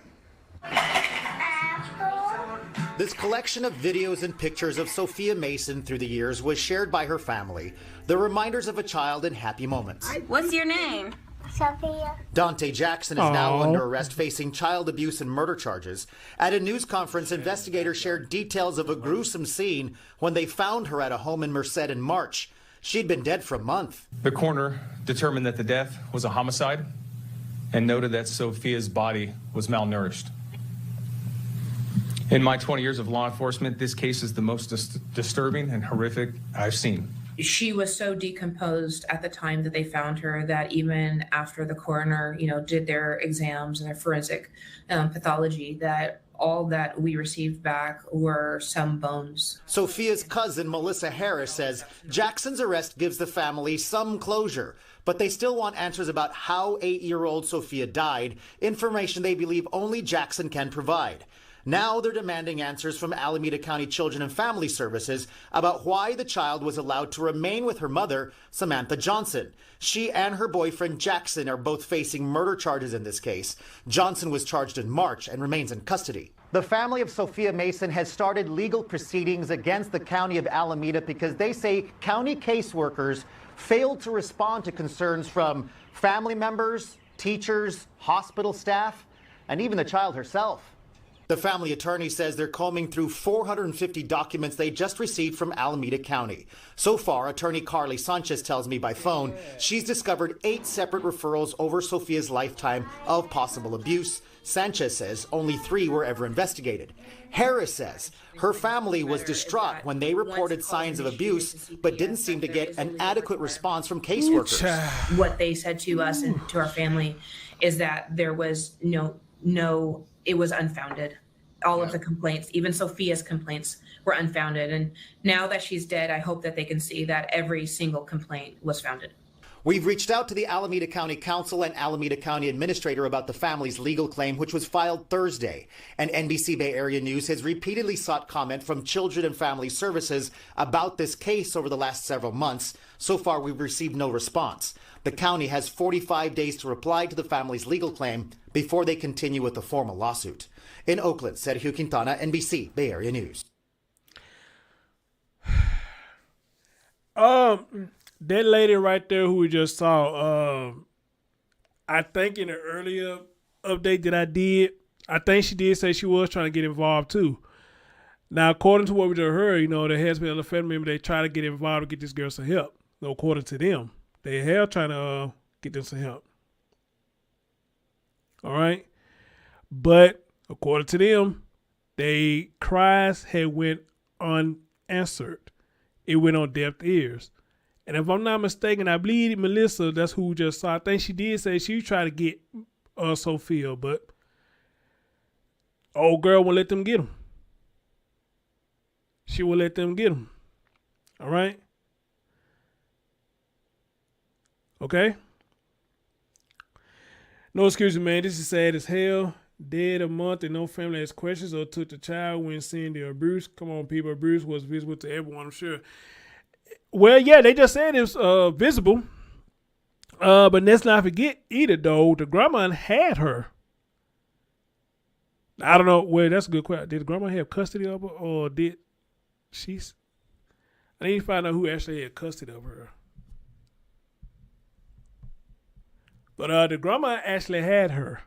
Speaker 12: This collection of videos and pictures of Sophia Mason through the years was shared by her family. The reminders of a child in happy moments.
Speaker 13: What's your name?
Speaker 12: Sophia. Dhante Jackson is now under arrest facing child abuse and murder charges. At a news conference, investigators shared details of a gruesome scene when they found her at a home in Merced in March. She'd been dead for a month.
Speaker 7: The coroner determined that the death was a homicide and noted that Sophia's body was malnourished. In my 20 years of law enforcement, this case is the most disturbing and horrific I've seen.
Speaker 13: She was so decomposed at the time that they found her that even after the coroner, did their exams and their forensic pathology, that all that we received back were some bones.
Speaker 12: Sophia's cousin, Melissa Harris, says Jackson's arrest gives the family some closure, but they still want answers about how 8-year-old Sophia died, information they believe only Jackson can provide. Now they're demanding answers from Alameda County Children and Family Services about why the child was allowed to remain with her mother, Samantha Johnson. She and her boyfriend Jackson are both facing murder charges in this case. Johnson was charged in March and remains in custody. The family of Sophia Mason has started legal proceedings against the county of Alameda because they say county caseworkers failed to respond to concerns from family members, teachers, hospital staff, and even the child herself. The family attorney says they're combing through 450 documents they just received from Alameda County. So far, attorney Carly Sanchez tells me by phone she's discovered 8 separate referrals over Sophia's lifetime of possible abuse. Sanchez says only 3 were ever investigated. Harris says her family was distraught when they reported signs of abuse, but didn't seem to get an adequate response from caseworkers.
Speaker 13: What they said to us and to our family is that there was no, it was unfounded. All of the complaints, even Sophia's complaints, were unfounded. And now that she's dead, I hope that they can see that every single complaint was founded.
Speaker 12: We've reached out to the Alameda County Council and Alameda County Administrator about the family's legal claim, which was filed Thursday. And NBC Bay Area News has repeatedly sought comment from Children and Family Services about this case over the last several months. So far, we've received no response. The county has 45 days to reply to the family's legal claim before they continue with the formal lawsuit. In Oakland, Sergio Quintana, NBC Bay Area News.
Speaker 1: That lady right there who we just saw, I think in the earlier update that I did, I think she did say she was trying to get involved too. Now, according to what we just heard, there has been other family members, they try to get involved to get this girl some help. According to them, they have trying to get them some help. All right. But according to them, their cries had went unanswered. It went on deaf ears. And if I'm not mistaken, I believe Melissa, that's who we just saw. I think she did say she tried to get Sophia, but old girl won't let them get him. She will let them get him. All right? Okay? No excuses, man. This is sad as hell. Dead a month and no family has questions or took the child when seeing the abuse. Come on, people. Abuse was visible to everyone, I'm sure. Well, yeah, they just said it's visible. But let's not forget either, though. The grandma had her. I don't know. Well, that's a good question. Did grandma have custody of her, or did she's? I need to find out who actually had custody of her. But the grandma actually had her.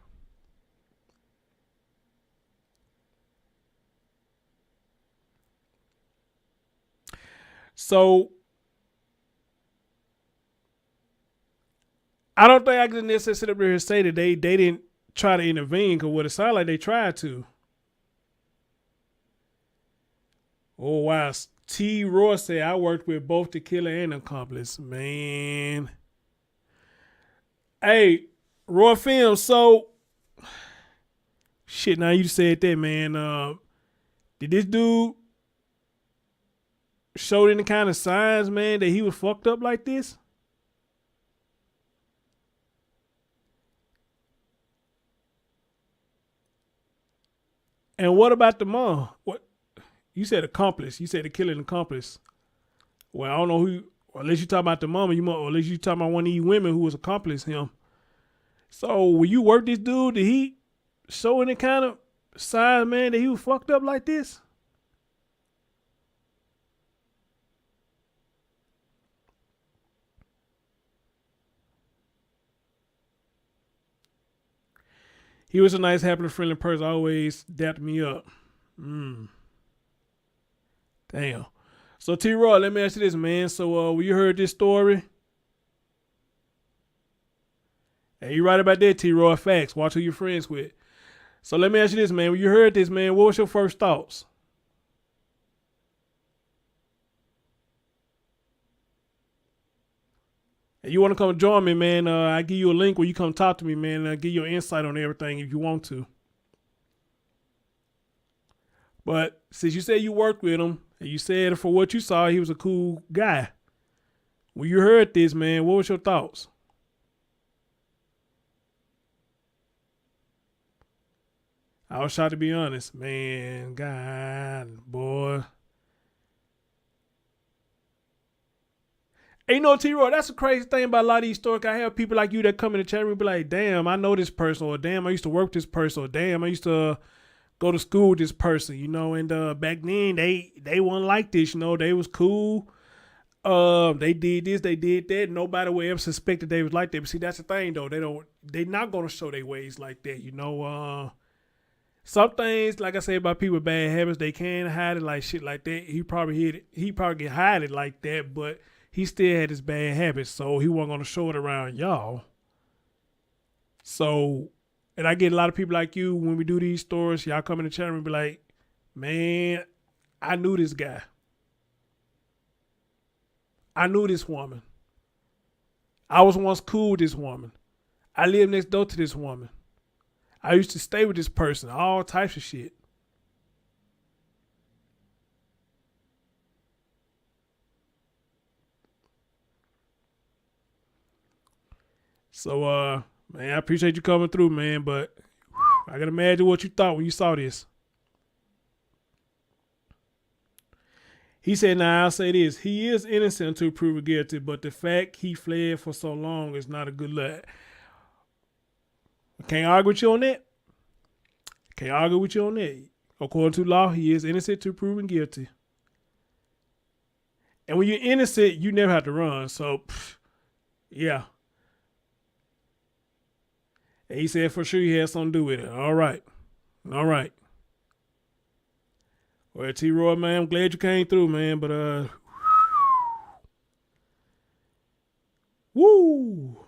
Speaker 1: So I don't think I can necessarily sit up here and say that they didn't try to intervene, because what it sounded like they tried to. Oh wow. T. Roy said, I worked with both the killer and accomplice. Man. Hey, Roy Film, so shit, now you said that, man. Did this dude show any kind of signs, man, that he was fucked up like this? And what about the mom? What you said accomplice. You said the killing accomplice. Well, I don't know who, unless you talk about the mama, or unless you talking about one of these women who was accomplice him. So when you work this dude, did he show any kind of sign, man, that he was fucked up like this? He was a nice, happy, friendly person. Always dapped me up. Damn. So T-Roy, let me ask you this, man. So when you heard this story, hey, you right about that, T-Roy. Facts. Watch who you're friends with. So let me ask you this, man. When you heard this, man, what was your first thoughts? And you want to come join me, man, I give you a link where you come talk to me, man, and I'll give you an insight on everything if you want to. But since you said you worked with him, and you said for what you saw, he was a cool guy. When you heard this, man, what was your thoughts? I was shocked, to be honest. Man, God, boy. Hey, you know, T-Roy, that's the crazy thing about a lot of these stories. I have people like you that come in the chat room and be like, damn, I know this person, or damn, I used to work with this person, or damn, I used to go to school with this person, you know, and back then they weren't like this, you know, they was cool. They did this, they did that. Nobody would ever suspect that they was like that. But see, that's the thing though. They're not gonna show their ways like that, you know. Some things, like I say about people with bad habits, they can hide it like shit like that. He probably can hide it like that, but he still had his bad habits, so he wasn't gonna show it around y'all. So, and I get a lot of people like you when we do these stories, y'all come in the chat room and be like, man, I knew this guy. I knew this woman. I was once cool with this woman. I lived next door to this woman. I used to stay with this person, all types of shit. So, man, I appreciate you coming through, man, but I can imagine what you thought when you saw this. He said, now I'll say this. He is innocent until proven guilty, but the fact he fled for so long is not a good look. I can't argue with you on that. Can't argue with you on that. According to law, he is innocent until proven guilty. And when you're innocent, you never have to run. So, yeah. And he said for sure he had something to do with it. All right. All right. Well, T-Roy, man, I'm glad you came through, man. But, woo.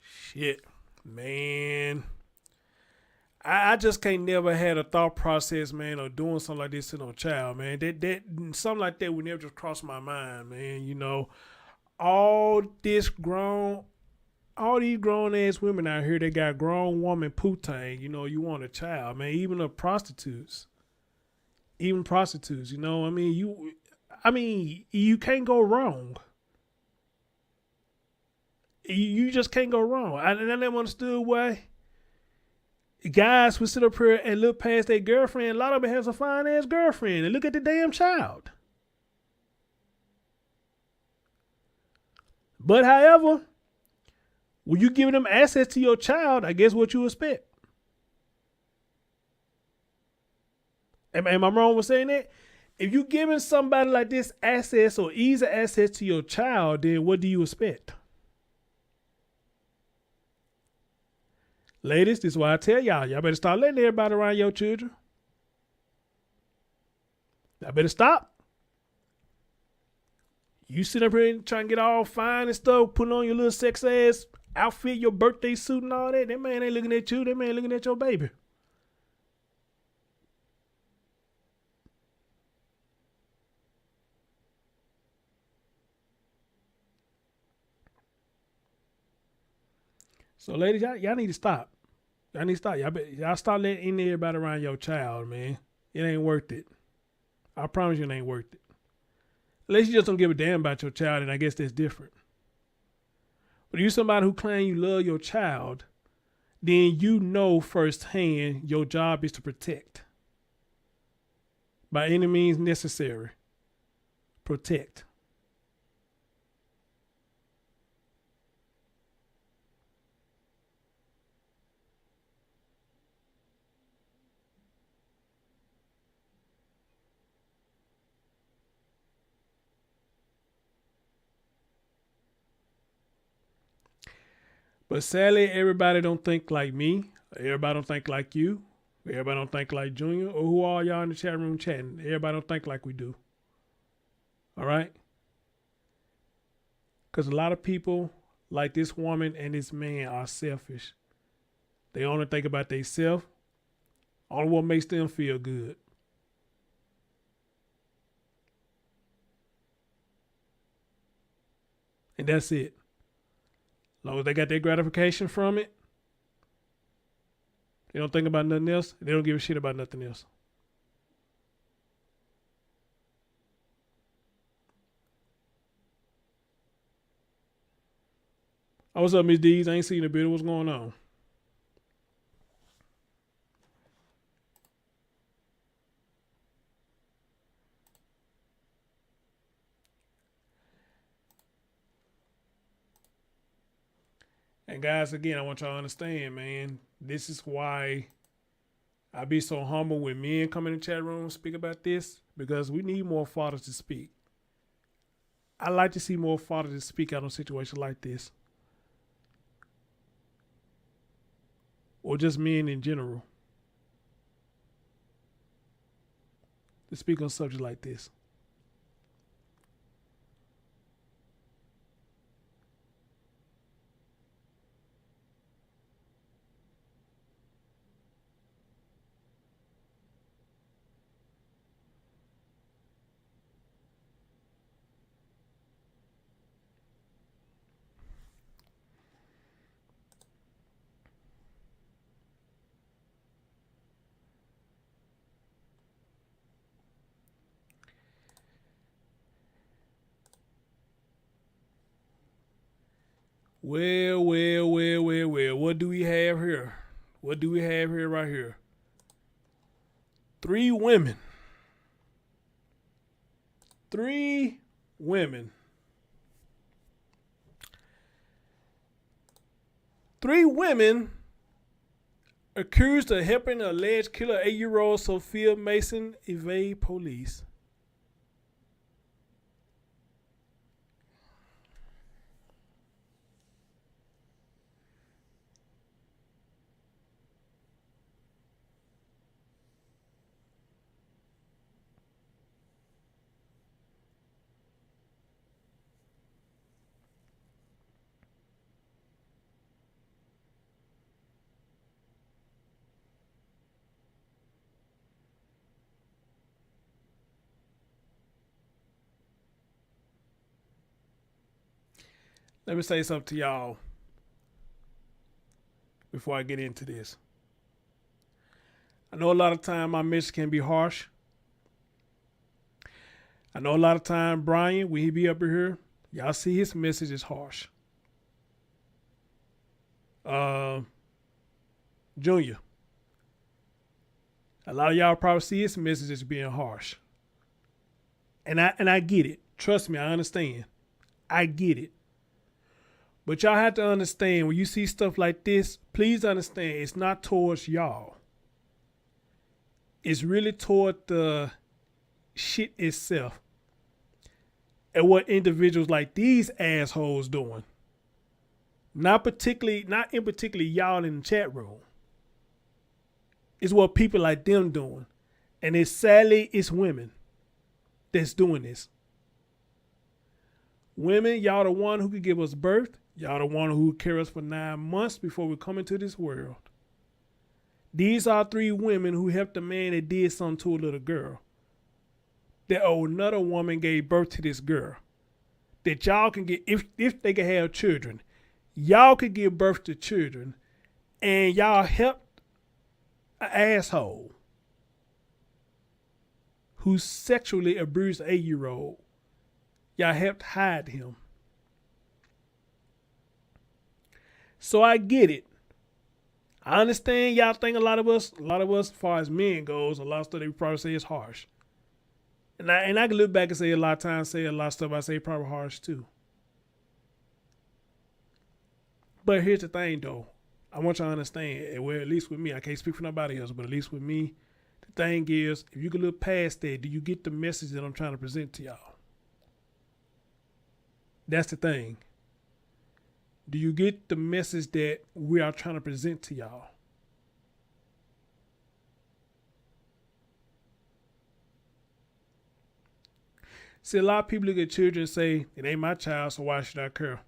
Speaker 1: Shit, man. I just can't never had a thought process, man, of doing something like this to no child, man. That something like that would never just cross my mind, man. You know, all these grown ass women out here, they got grown woman putang. You know, you want a child, man. Even the prostitutes, you know. I mean, you can't go wrong. You just can't go wrong. I never understood why guys would sit up here and look past their girlfriend. A lot of them has a fine ass girlfriend and look at the damn child. But however, when you giving them access to your child, I guess what you expect. Am I wrong with saying that? If you giving somebody like this access or easy access to your child, then what do you expect? Ladies, this is why I tell y'all better start letting everybody around your children. Y'all better stop. You sit up here and trying to get all fine and stuff, putting on your little sex ass outfit, your birthday suit and all that. That man ain't looking at you. That man looking at your baby. So, ladies, y'all need to stop. Y'all need to stop. Y'all start letting everybody around your child, man. It ain't worth it. I promise you it ain't worth it. Unless you just don't give a damn about your child, and I guess that's different. But if you somebody who claim you love your child, then you know firsthand your job is to protect. By any means necessary. Protect. But sadly, everybody don't think like me. Everybody don't think like you. Everybody don't think like Junior or who all y'all in the chat room chatting. Everybody don't think like we do. All right? Because a lot of people like this woman and this man are selfish. They only think about themselves. Only what makes them feel good. And that's it. As long as they got their gratification from it, they don't think about nothing else. They don't give a shit about nothing else. Oh, what's up, Miss Dees? I ain't seen the bit. What's going on? And guys, again, I want y'all to understand, man, this is why I be so humble when men come in the chat room and speak about this, because we need more fathers to speak. I like to see more fathers to speak out on situations like this. Or just men in general. To speak on subjects like this. Well. What do we have here? What do we have here right here? 3 women. 3 women. 3 women accused of helping the alleged killer 8-year-old Sophia Mason evade police. Let me say something to y'all before I get into this. I know a lot of time my message can be harsh. I know a lot of time Brian, when he be up here, y'all see his message is harsh. Junior. A lot of y'all probably see his message as being harsh. And I get it. Trust me, I understand. I get it. But y'all have to understand, when you see stuff like this, please understand it's not towards y'all. is really toward the shit itself and what individuals like these assholes doing. Not in particular y'all in the chat room. It's what people like them doing. And it's women that's doing this. Women, y'all the one who could give us birth. Y'all the one who carried us for 9 months before we come into this world. These are 3 women who helped a man that did something to a little girl. That another woman gave birth to this girl. That y'all can get, if they can have children, y'all could give birth to children, and y'all helped an asshole who sexually abused an 8-year-old. Y'all helped hide him. So I get it. I understand y'all think a lot of us, as far as men goes, a lot of stuff they probably say is harsh. And I can look back and say a lot of times, say a lot of stuff I say probably harsh too. But here's the thing though. I want you to understand, well, at least with me, I can't speak for nobody else, but at least with me, the thing is, if you can look past that, do you get the message that I'm trying to present to y'all? That's the thing. Do you get the message that we are trying to present to y'all? See, a lot of people look at children and say, it ain't my child, so why should I care?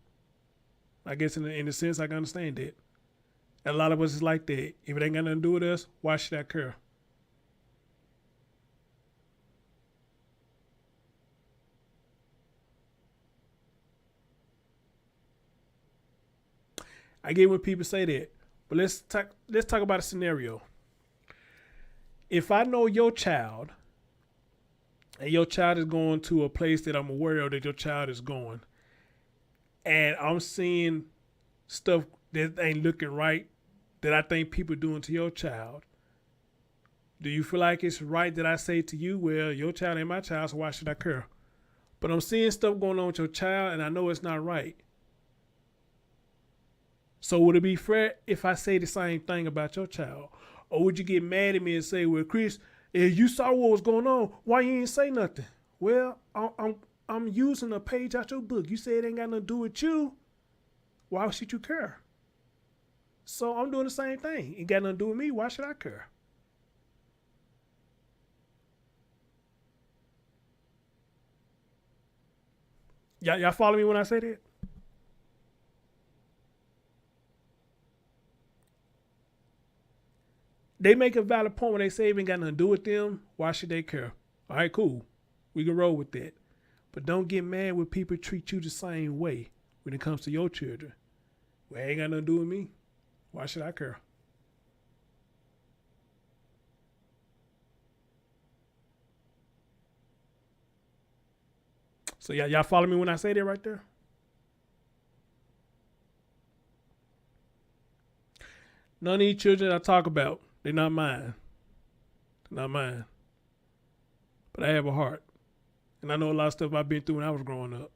Speaker 1: I guess in a sense, I can understand that. And a lot of us is like that. If it ain't got nothing to do with us, why should I care? I get when people say that, but let's talk about a scenario. If I know your child, and your child is going to a place that I'm aware of that your child is going, and I'm seeing stuff that ain't looking right that I think people doing to your child, do you feel like it's right that I say to you, well, your child ain't my child, so why should I care? But I'm seeing stuff going on with your child, and I know it's not right. So would it be fair if I say the same thing about your child? Or would you get mad at me and say, well, Chris, if you saw what was going on, why you ain't say nothing? Well, I'm using a page out your book. You said it ain't got nothing to do with you. Why should you care? So I'm doing the same thing. It got nothing to do with me. Why should I care? Y'all follow me when I say that? They make a valid point when they say it ain't got nothing to do with them. Why should they care? All right, cool. We can roll with that. But don't get mad when people treat you the same way when it comes to your children. Well, it ain't got nothing to do with me. Why should I care? So y'all follow me when I say that right there? None of these children I talk about, they're not mine. They're not mine. But I have a heart. And I know a lot of stuff I've been through when I was growing up.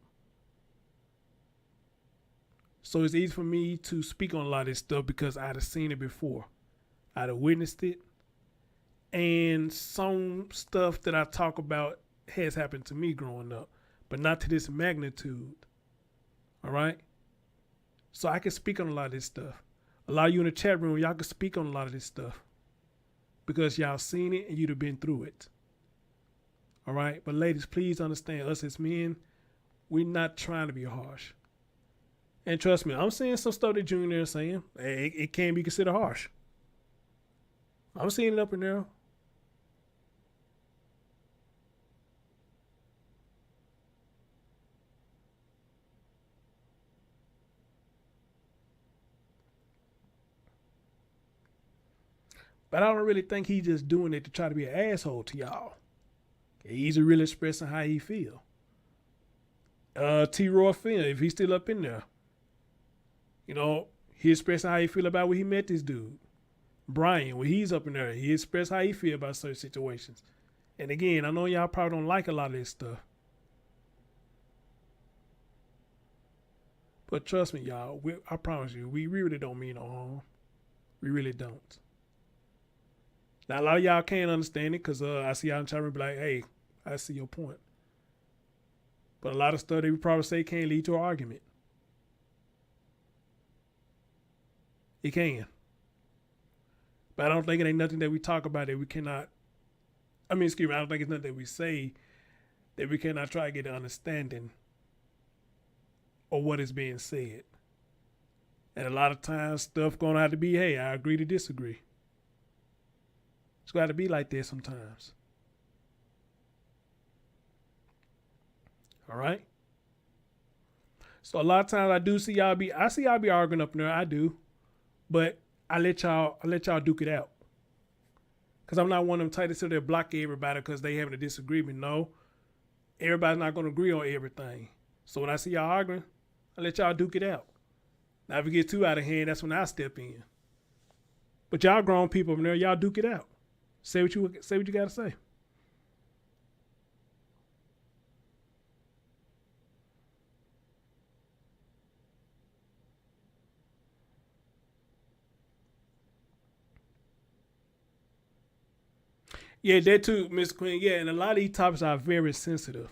Speaker 1: So it's easy for me to speak on a lot of this stuff because I'd have seen it before. I'd have witnessed it. And some stuff that I talk about has happened to me growing up, but not to this magnitude. All right? So I can speak on a lot of this stuff. A lot of you in the chat room, y'all can speak on a lot of this stuff because y'all seen it and you'd have been through it. All right? But ladies, please understand, us as men, we're not trying to be harsh. And trust me, I'm seeing some stuff that Junior is saying. It can be considered harsh. I'm seeing it up in there. But I don't really think he's just doing it to try to be an asshole to y'all. He's really expressing how he feel. T-Roy Finn, if he's still up in there, you know, he expressing how he feel about when he met this dude. Brian, when he's up in there, he expressed how he feel about certain situations. And again, I know y'all probably don't like a lot of this stuff. But trust me, y'all, I promise you, we really don't mean no harm. We really don't. Now, a lot of y'all can't understand it because I see y'all in chat room be like, hey, I see your point. But a lot of stuff they would probably say can't lead to an argument. It can. But I don't think it ain't nothing that we talk about that we cannot, I don't think it's nothing that we say that we cannot try to get an understanding of what is being said. And a lot of times stuff gonna have to be, hey, I agree to disagree. It's got to be like that sometimes. All right? So a lot of times I see y'all be arguing up there, I do. But I let y'all duke it out. Because I'm not one of them types that sit there block everybody because they having a disagreement. No. Everybody's not going to agree on everything. So when I see y'all arguing, I let y'all duke it out. Now if it gets too out of hand, that's when I step in. But y'all grown people up there, y'all duke it out. Say what you got to say. Yeah, that too, Miss Queen. Yeah, and a lot of these topics are very sensitive.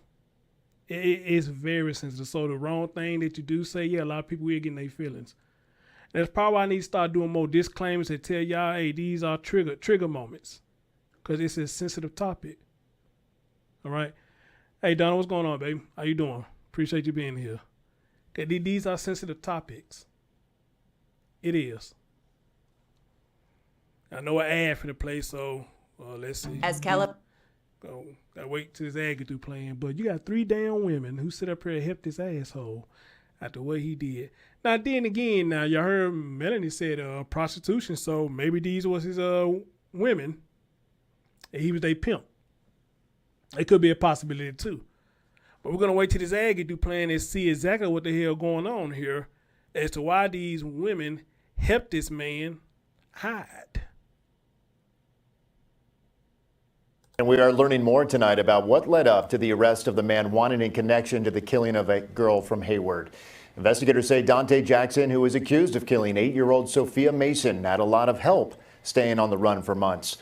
Speaker 1: It's very sensitive. So the wrong thing that you do say, yeah, a lot of people will get in their feelings. That's probably why I need to start doing more disclaimers that tell y'all, hey, these are trigger moments. Because it's a sensitive topic. All right? Hey, Donna, what's going on, baby? How you doing? Appreciate you being here. Okay, these are sensitive topics. It is. I know an ad for the place, so let's see.
Speaker 14: As Caleb.
Speaker 1: Gotta wait till this ad get through playing. But you got 3 damn women who sit up here and help this asshole after what he did. Now, then again, y'all heard Melanie said prostitution, so maybe these was his women. And he was their pimp. It could be a possibility too. But we're going to wait till this ad get through playing and see exactly what the hell going on here as to why these women helped this man hide.
Speaker 3: And we are learning more tonight about what led up to the arrest of the man wanted in connection to the killing of a girl from Hayward. Investigators say Dhante Jackson, who is accused of killing 8-year-old Sophia Mason, had a lot of help staying on the run for months.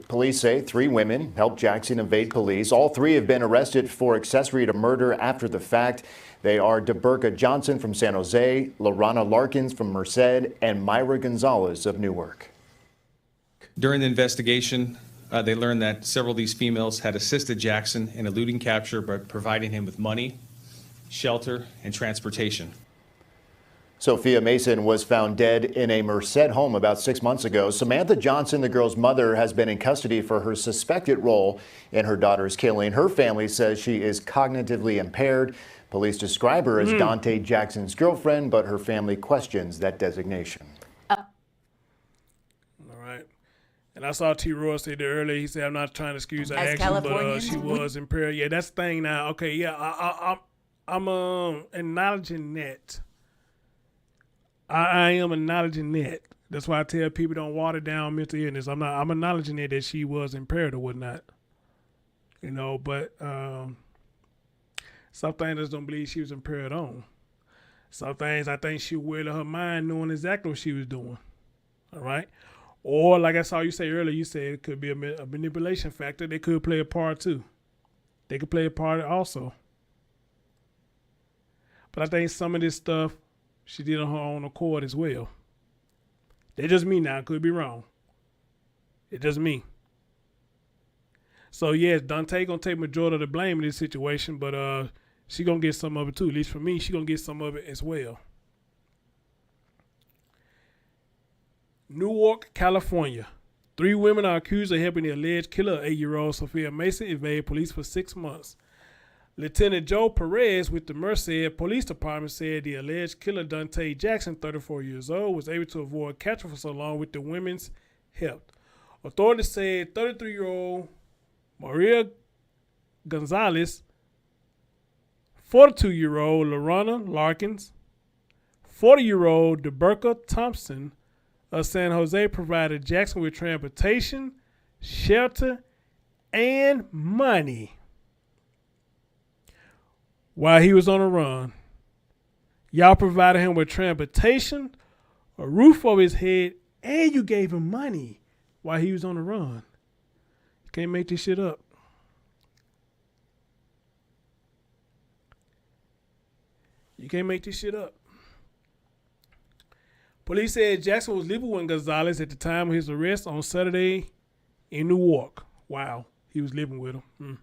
Speaker 3: Police say 3 women helped Jackson evade police. All 3 have been arrested for accessory to murder after the fact. They are DeBurka Johnson from San Jose, Lorana Larkins from Merced, and Myra Gonzalez of Newark.
Speaker 7: During the investigation, they learned that several of these females had assisted Jackson in eluding capture by providing him with money, shelter, and transportation.
Speaker 3: Sophia Mason was found dead in a Merced home about 6 months ago. Samantha Johnson, the girl's mother, has been in custody for her suspected role in her daughter's killing. Her family says she is cognitively impaired. Police describe her as Dhante Jackson's girlfriend, but her family questions that designation.
Speaker 1: All right. And I saw T. Roy say that earlier. He said, I'm not trying to excuse her action, but she was impaired. Yeah, that's the thing now. Okay, yeah, I'm acknowledging that. I am acknowledging that. That's why I tell people don't water down mental illness. I'm acknowledging that she was impaired or whatnot. You know, but some things I just don't believe she was impaired on. Some things I think she was in her mind knowing exactly what she was doing. All right? Or like I saw you say earlier, you said it could be a manipulation factor. They could play a part too. They could play a part also. But I think some of this stuff she did on her own accord as well. That's just me now. Could be wrong. It's just me. So, yes, Dhante going to take majority of the blame in this situation, but she going to get some of it too. At least for me, she going to get some of it as well. Newark, California. 3 women are accused of helping the alleged killer of 8-year-old Sophia Mason evade police for 6 months. Lieutenant Joe Perez with the Merced Police Department said the alleged killer, Dhante Jackson, 34 years old, was able to avoid capture for so long with the women's help. Authorities said 33-year-old Maria Gonzalez, 42-year-old Lorana Larkins, 40-year-old DeBurka Thompson of San Jose provided Jackson with transportation, shelter, and money while he was on a run. Y'all provided him with transportation, a roof over his head, and you gave him money. while he was on the run. You can't make this shit up. You can't make this shit up. Police said Jackson was living with Gonzalez at the time of his arrest on Saturday in Newark. Wow, he was living with him.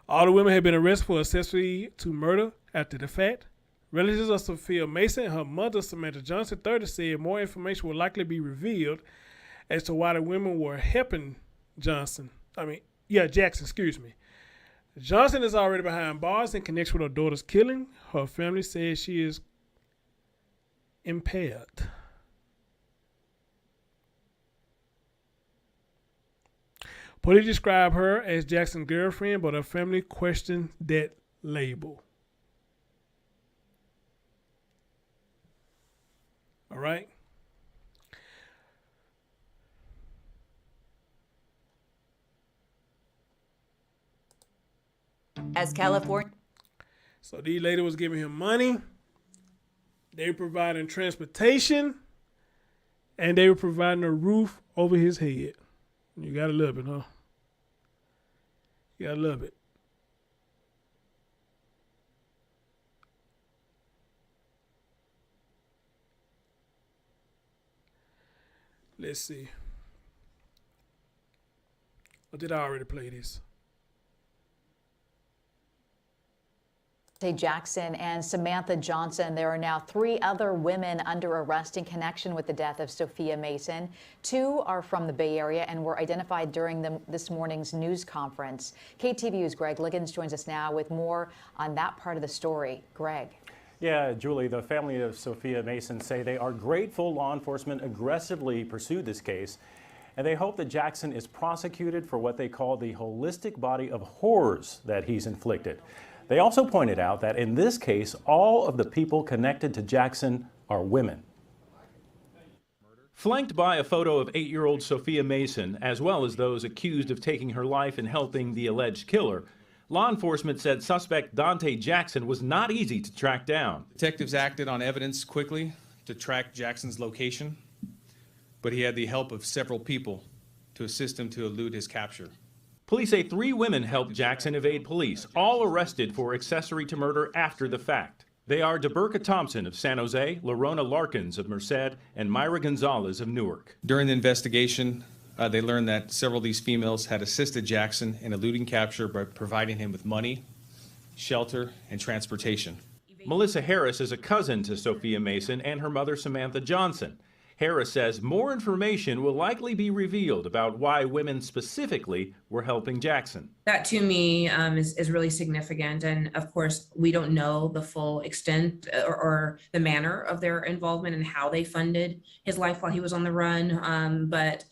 Speaker 1: All the women had been arrested for accessory to murder after the fact. Relatives of Sophia Mason and her mother, Samantha Johnson, 30, said more information will likely be revealed as to why the women were helping Jackson, excuse me. Johnson is already behind bars in connection with her daughter's killing. Her family says she is impaired. Police describe her as Jackson's girlfriend, but her family questioned that label. All right.
Speaker 14: As California.
Speaker 1: So these ladies was giving him money. They were providing transportation. And they were providing a roof over his head. You gotta love it, huh? You gotta love it. Let's see. Or did I already play this?
Speaker 2: Dhante Jackson and Samantha Johnson. There are now 3 other women under arrest in connection with the death of Sophia Mason. 2 are from the Bay Area and were identified during this morning's news conference. KTVU's Greg Liggins joins us now with more on that part of the story. Greg.
Speaker 15: Yeah, Julie, the family of Sophia Mason say they are grateful law enforcement aggressively pursued this case, and they hope that Jackson is prosecuted for what they call the holistic body of horrors that he's inflicted. They also pointed out that in this case, all of the people connected to Jackson are women.
Speaker 16: Flanked by a photo of 8-year-old Sophia Mason, as well as those accused of taking her life and helping the alleged killer, law enforcement said suspect Dhante Jackson was not easy to track down.
Speaker 7: Detectives acted on evidence quickly to track Jackson's location, but he had the help of several people to assist him to elude his capture.
Speaker 16: Police say 3 women helped Jackson evade police, all arrested for accessory to murder after the fact. They are DeBurka Thompson of San Jose, Lerona Larkins of Merced, and Myra Gonzalez of Newark.
Speaker 7: During the investigation, they learned that several of these females had assisted Jackson in eluding capture by providing him with money, shelter, and transportation.
Speaker 16: Melissa Harris is a cousin to Sophia Mason and her mother Samantha Johnson. Harris says more information will likely be revealed about why women specifically were helping Jackson.
Speaker 13: That to me is really significant. And of course, we don't know the full extent or the manner of their involvement and how they funded his life while he was on the run. But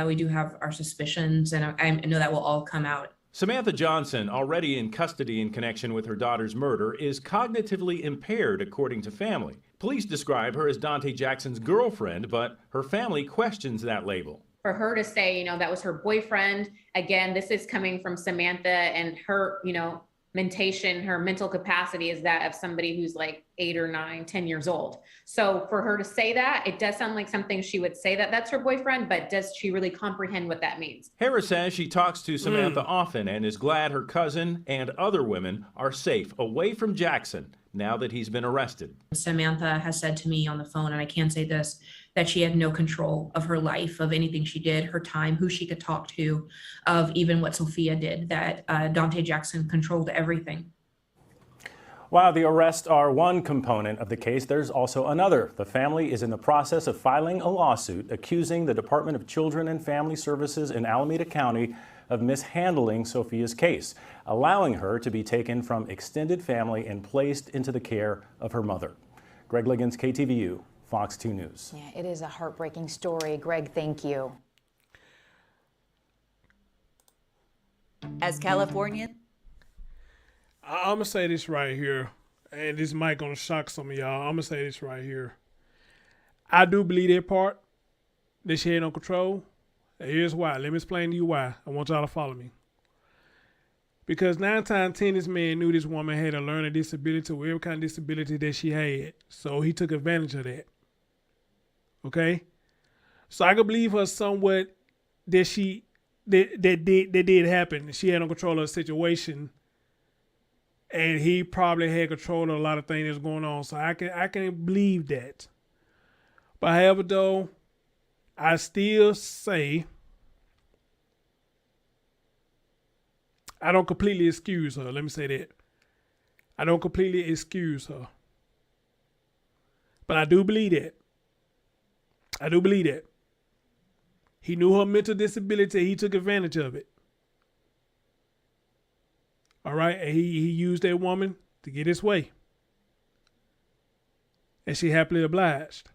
Speaker 13: we do have our suspicions, and I know that will all come out.
Speaker 16: Samantha Johnson, already in custody in connection with her daughter's murder, is cognitively impaired, according to family. Police describe her as Dhante Jackson's girlfriend, but her family questions that label.
Speaker 10: For her to say, that was her boyfriend, again, this is coming from Samantha, and her, mentation, her mental capacity is that of somebody who's like 8 or 9, 10 years old. So for her to say that, it does sound like something she would say that that's her boyfriend, but does she really comprehend what that means?
Speaker 16: Harris says she talks to Samantha often and is glad her cousin and other women are safe away from Jackson now that he's been arrested.
Speaker 13: Samantha has said to me on the phone, and I can say this, that she had no control of her life, of anything she did, her time, who she could talk to, of even what Sophia did, that Dhante Jackson controlled everything.
Speaker 15: While the arrests are one component of the case, there's also another. The family is in the process of filing a lawsuit accusing the Department of Children and Family Services in Alameda County of mishandling Sophia's case, allowing her to be taken from extended family and placed into the care of her mother. Greg Liggins, KTVU, Fox 2 News.
Speaker 2: Yeah, it is a heartbreaking story. Greg, thank you.
Speaker 14: As Californian.
Speaker 1: I'm going to say this right here, and this might going to shock some of y'all. I'm going to say this right here. I do believe that part, that she had no control. And here's why. Let me explain to you why. I want y'all to follow me. Because 9 times 10, this man knew this woman had a learning disability or every kind of disability that she had. So he took advantage of that. Okay? So I could believe her somewhat that did happen. She had no control of the situation, and he probably had control of a lot of things that's going on. So I can believe that. But however, though, I still say I don't completely excuse her. Let me say that. I don't completely excuse her. But I do believe that. I do believe that. He knew her mental disability. He took advantage of it. All right? And he used that woman to get his way. And she happily obliged.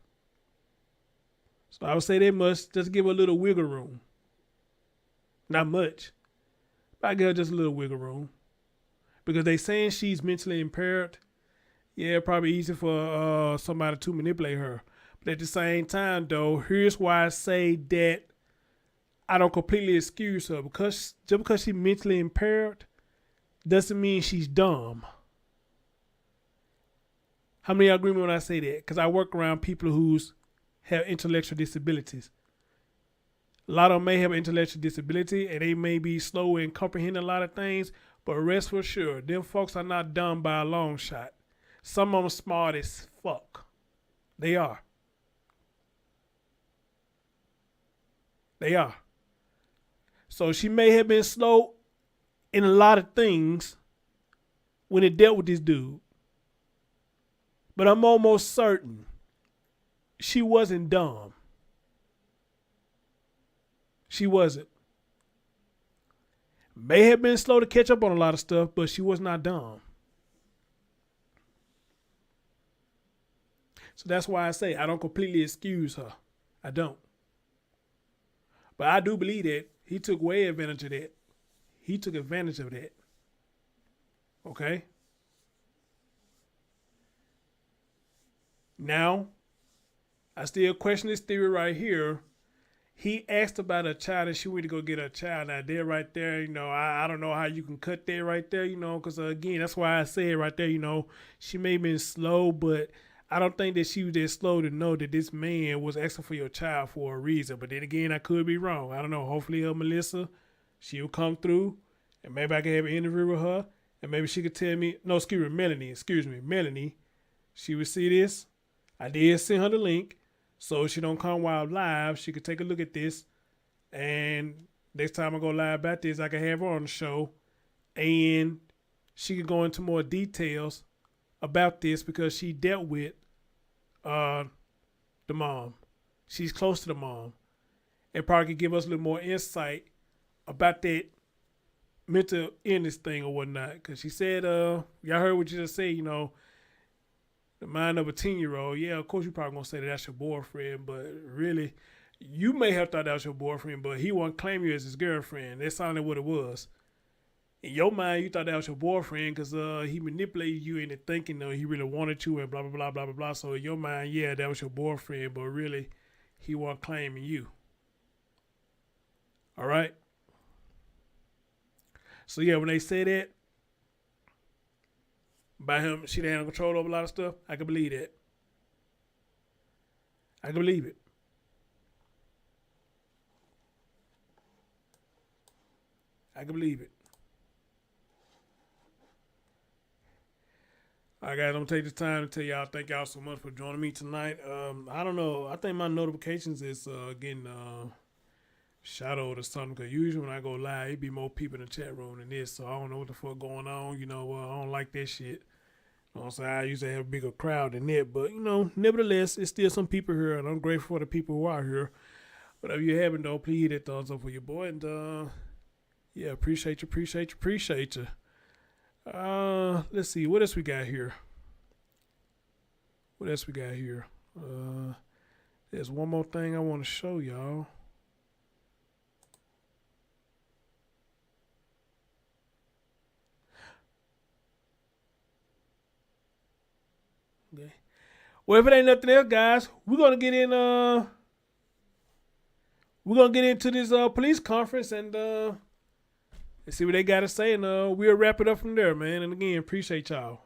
Speaker 1: So I would say they must just give her a little wiggle room. Not much. But I give her just a little wiggle room. Because they saying she's mentally impaired. Yeah, probably easy for somebody to manipulate her. But at the same time, though, here's why I say that I don't completely excuse her. Because just because she's mentally impaired doesn't mean she's dumb. How many of y'all agree with me when I say that? Because I work around people who have intellectual disabilities. A lot of them may have intellectual disability and they may be slow in comprehending a lot of things, but rest for sure, them folks are not dumb by a long shot. Some of them smart as fuck. They are. They are. So she may have been slow in a lot of things when it dealt with this dude. But I'm almost certain she wasn't dumb. She wasn't. May have been slow to catch up on a lot of stuff, but she was not dumb. So that's why I say I don't completely excuse her. I don't. But I do believe that he took way advantage of that. He took advantage of that. Okay? Now, I still question this theory right here. He asked about a child and she went to go get a child. Now, there right there, I don't know how you can cut that right there, because again, that's why I said right there, she may have been slow, but I don't think that she was that slow to know that this man was asking for your child for a reason. But then again, I could be wrong. I don't know. Hopefully, Melissa, she'll come through and maybe I can have an interview with her and maybe she could tell me, Melanie. She would see this. I did send her the link. So she don't come while live. She could take a look at this. And next time I go live about this, I can have her on the show. And she could go into more details about this because she dealt with the mom. She's close to the mom. And probably could give us a little more insight about that mental illness thing or whatnot. Because she said, y'all heard what you just said, the mind of a 10-year-old. Yeah, of course you probably gonna say that that's your boyfriend, but really, you may have thought that was your boyfriend, but he wasn't claiming you as his girlfriend. That sounded what it was. In your mind, you thought that was your boyfriend because he manipulated you into thinking he really wanted you and blah, blah, blah, blah, blah, blah. So in your mind, yeah, that was your boyfriend, but really, he wasn't claiming you. All right? So yeah, when they say that, by him, she didn't have control over a lot of stuff, I can believe that. I can believe it. I can believe it. All right, guys, I'm going to take this time to tell y'all thank y'all so much for joining me tonight. I don't know. I think my notifications is getting shadowed or something because usually when I go live, it be more people in the chat room than this, so I don't know what the fuck going on. I don't like that shit. So I usually have a bigger crowd than that, but nevertheless, it's still some people here, and I'm grateful for the people who are here. Whatever you having though, please hit that thumbs up for your boy, and yeah, appreciate you. Let's see, what else we got here? There's one more thing I want to show y'all. Okay. Well, if it ain't nothing else, guys, we're gonna get into this police conference and see what they gotta say, and we'll wrap it up from there, man. And again, appreciate y'all.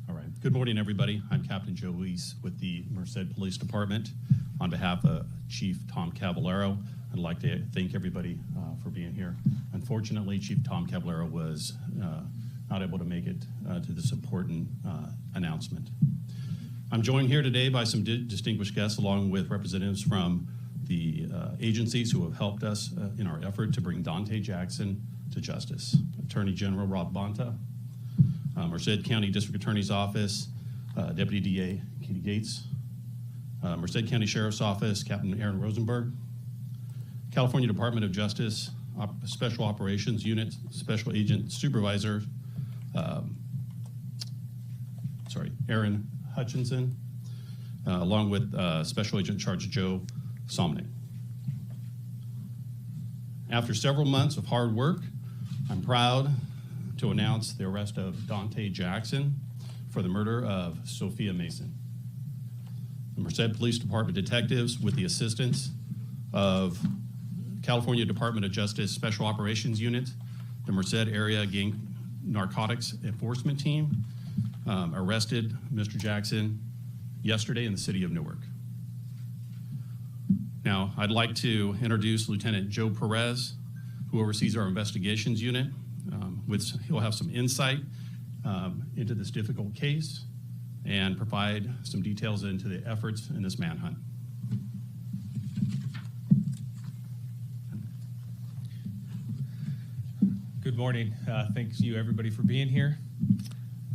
Speaker 17: All right.
Speaker 5: Good morning, everybody. I'm Captain Joe Weiss with the Merced Police Department. On behalf of Chief Tom Cavallaro, I'd like to thank everybody for being here. Unfortunately, Chief Tom Cavallaro was not able to make it to this important announcement. I'm joined here today by some distinguished guests, along with representatives from the agencies who have helped us in our effort to bring Dhante Jackson to justice. Attorney General Rob Bonta, Merced County District Attorney's Office, Deputy DA Katie Gates, Merced County Sheriff's Office, Captain Aaron Rosenberg, California Department of Justice, Special Operations Unit, Special Agent Supervisor, Aaron Hutchinson, along with Special Agent in Charge Joe Somnick. After several months of hard work, I'm proud to announce the arrest of Dhante Jackson for the murder of Sophia Mason. The Merced Police Department detectives, with the assistance of California Department of Justice Special Operations Unit, the Merced Area Gang Narcotics Enforcement Team, arrested Mr. Jackson yesterday in the city of Newark. Now, I'd like to introduce Lieutenant Joe Perez, who oversees our investigations unit. He'll have some insight into this difficult case and provide some details into the efforts in this manhunt.
Speaker 17: Good morning. Thank you, everybody, for being here.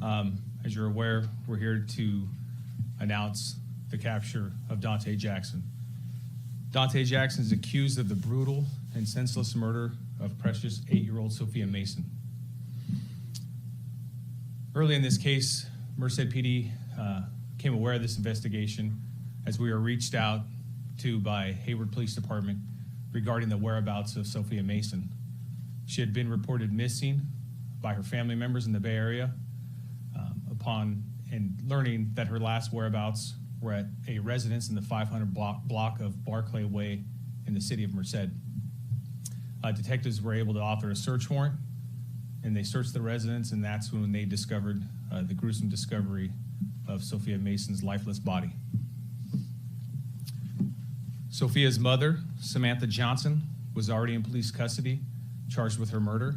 Speaker 17: As you're aware, we're here to announce the capture of Dhante Jackson. Dhante Jackson is accused of the brutal and senseless murder of precious 8-year-old Sophia Mason. Early in this case, Merced PD became aware of this investigation as we were reached out to by Hayward Police Department regarding the whereabouts of Sophia Mason. She had been reported missing by her family members in the Bay Area upon learning that her last whereabouts were at a residence in the 500 block of Barclay Way in the city of Merced. Detectives were able to author a search warrant, and they searched the residence, and that's when they discovered the gruesome discovery of Sophia Mason's lifeless body. Sophia's mother, Samantha Johnson, was already in police custody, charged with her murder,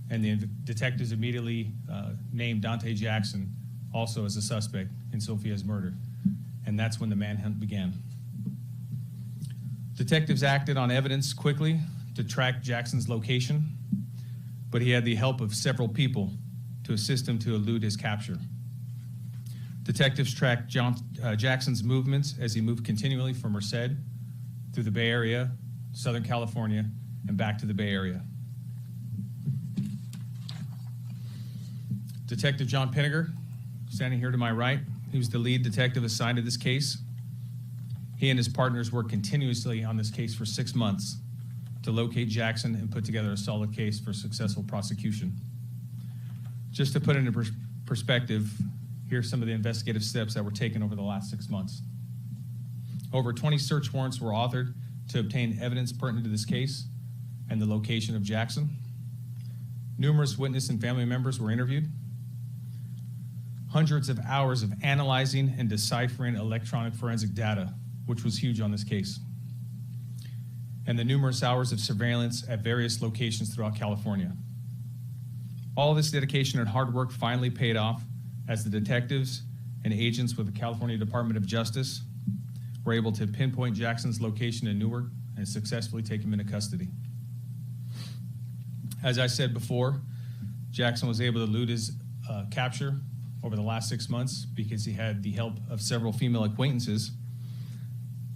Speaker 17: and the detectives immediately named Dhante Jackson also as a suspect in Sophia's murder, and that's when the manhunt began. Detectives acted on evidence quickly to track Jackson's location, but he had the help of several people to assist him to elude his capture. Detectives tracked Jackson's movements as he moved continually from Merced through the Bay Area, Southern California, and back to the Bay Area. Detective John Pinniger, standing here to my right, he was the lead detective assigned to this case. He and his partners worked continuously on this case for 6 months to locate Jackson and put together a solid case for successful prosecution. Just to put it into perspective, here's some of the investigative steps that were taken over the last 6 months. Over 20 search warrants were authored to obtain evidence pertinent to this case and the location of Jackson. Numerous witness and family members were interviewed. Hundreds of hours of analyzing and deciphering electronic forensic data, which was huge on this case, and the numerous hours of surveillance at various locations throughout California. All this dedication and hard work finally paid off as the detectives and agents with the California Department of Justice were able to pinpoint Jackson's location in Newark and successfully take him into custody. As I said before, Jackson was able to elude his capture over the last 6 months because he had the help of several female acquaintances.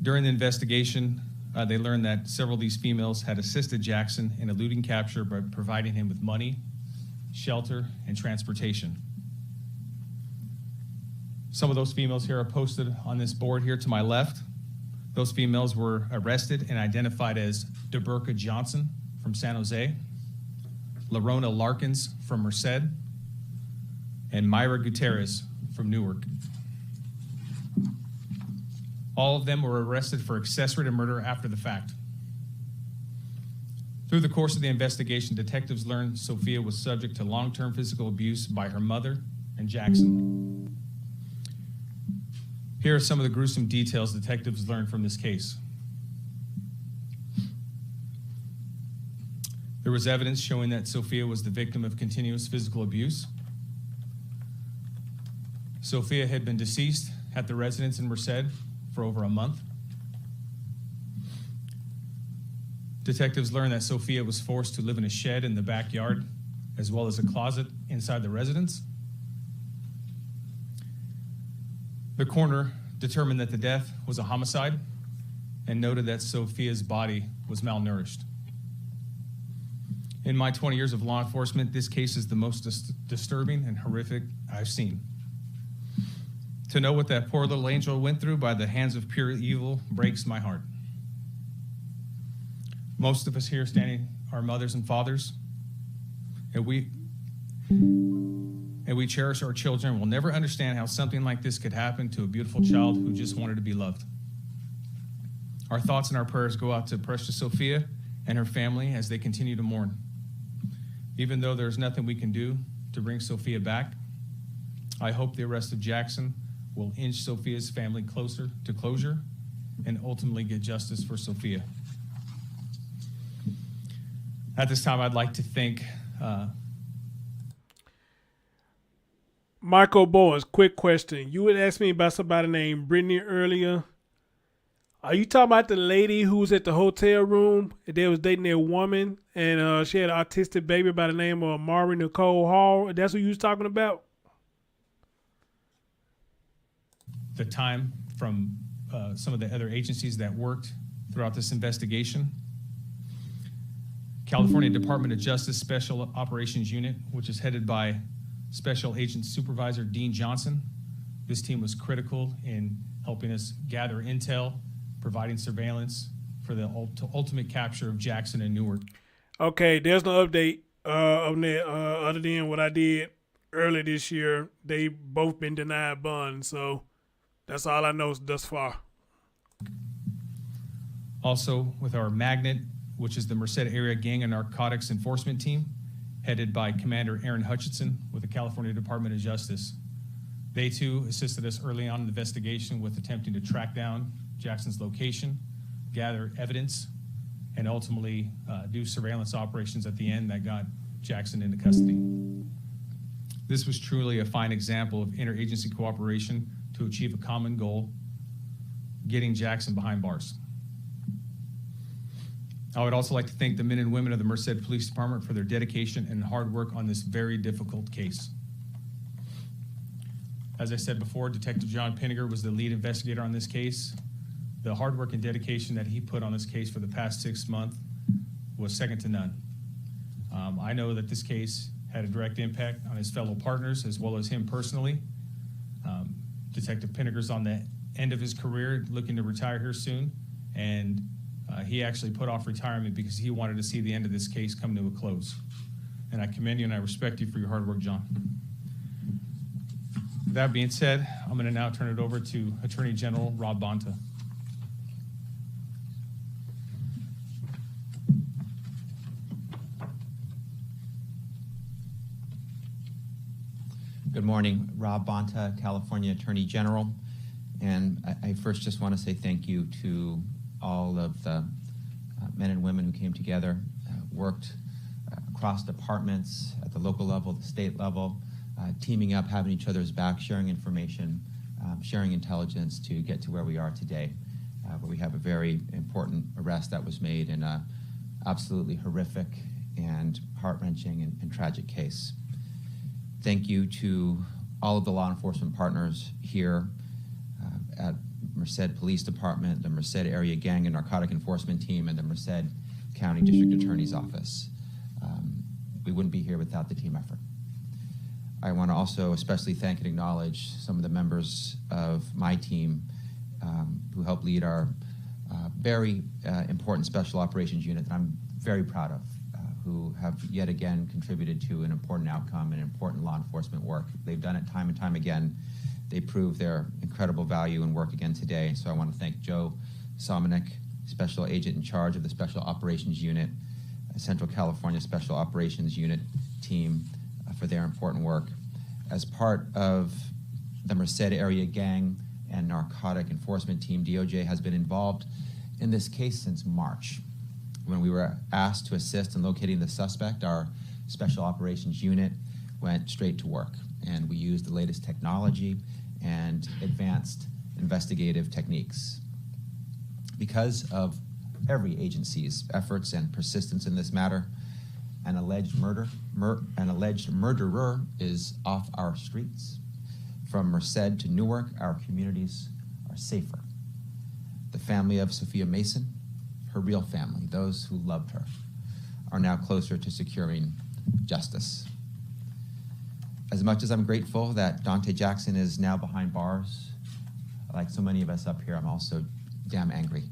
Speaker 17: During the investigation, they learned that several of these females had assisted Jackson in eluding capture by providing him with money, shelter, and transportation. Some of those females here are posted on this board here to my left. Those females were arrested and identified as Dhante Jackson from San Jose, Lerona Larkins from Merced, and Myra Gutierrez from Newark. All of them were arrested for accessory to murder after the fact. Through the course of the investigation, detectives learned Sophia was subject to long-term physical abuse by her mother and Jackson. Here are some of the gruesome details detectives learned from this case. There was evidence showing that Sophia was the victim of continuous physical abuse. Sophia had been deceased at the residence in Merced for over a month. Detectives learned that Sophia was forced to live in a shed in the backyard, as well as a closet inside the residence. The coroner determined that the death was a homicide and noted that Sophia's body was malnourished. In my 20 years of law enforcement, this case is the most disturbing and horrific I've seen. To know what that poor little angel went through by the hands of pure evil breaks my heart. Most of us here standing are mothers and fathers, and we cherish our children. We'll never understand how something like this could happen to a beautiful child who just wanted to be loved. Our thoughts and our prayers go out to precious Sophia and her family as they continue to mourn. Even though there's nothing we can do to bring Sophia back, I hope the arrest of Jackson will inch Sophia's family closer to closure and ultimately get justice for Sophia. At this time, I'd like to thank
Speaker 1: Michael Bowens, quick question. You would ask me about somebody named Brittany earlier. Are you talking about the lady who was at the hotel room and they was dating a woman and she had an autistic baby by the name of Mari Nicole Hall? That's who you was talking about?
Speaker 17: the time from some of the other agencies that worked throughout this investigation. California Department of Justice Special Operations Unit, which is headed by Special Agent Supervisor Dean Johnson. This team was critical in helping us gather intel, providing surveillance for the ultimate capture of Jackson and Newark.
Speaker 1: Okay, there's no update on that other than what I did earlier this year. They both been denied bond, so that's all I know thus far.
Speaker 17: Also, with our Magnet, which is the Merced Area Gang and Narcotics Enforcement Team, headed by Commander Aaron Hutchinson with the California Department of Justice. They too assisted us early on in the investigation with attempting to track down Jackson's location, gather evidence, and ultimately do surveillance operations at the end that got Jackson into custody. This was truly a fine example of interagency cooperation to achieve a common goal, getting Jackson behind bars. I would also like to thank the men and women of the Merced Police Department for their dedication and hard work on this very difficult case. As I said before, Detective John Pinniger was the lead investigator on this case. The hard work and dedication that he put on this case for the past 6 months was second to none. I know that this case had a direct impact on his fellow partners as well as him personally. Detective Pinniger's on the end of his career, looking to retire here soon, and he actually put off retirement because he wanted to see the end of this case come to a close. And I commend you and I respect you for your hard work, John. With that being said, I'm going to now turn it over to Attorney General Rob Bonta.
Speaker 6: Good morning, Rob Bonta, California Attorney General. And I first just want to say thank you to all of the men and women who came together, worked across departments at the local level, the state level, teaming up, having each other's back, sharing information, sharing intelligence to get to where we are today, where we have a very important arrest that was made in a absolutely horrific and heart-wrenching and tragic case. Thank you to all of the law enforcement partners here at Merced Police Department, the Merced Area Gang and Narcotic Enforcement Team, and the Merced County District Attorney's Office. We wouldn't be here without the team effort. I want to also especially thank and acknowledge some of the members of my team who helped lead our very important Special Operations Unit that I'm very proud of, who have yet again contributed to an important outcome and important law enforcement work. They've done it time and time again. They prove their incredible value and work again today. So I want to thank Joe Somonik, Special Agent in charge of the Special Operations Unit, Central California Special Operations Unit team for their important work. As part of the Merced Area Gang and narcotic enforcement team, DOJ, has been involved in this case since March. When we were asked to assist in locating the suspect, our Special Operations Unit went straight to work, and we used the latest technology and advanced investigative techniques. Because of every agency's efforts and persistence in this matter, an alleged murderer is off our streets. From Merced to Newark, our communities are safer. The family of Sophia Mason, her real family, those who loved her, are now closer to securing justice. As much as I'm grateful that Dhante Jackson is now behind bars, like so many of us up here, I'm also damn angry.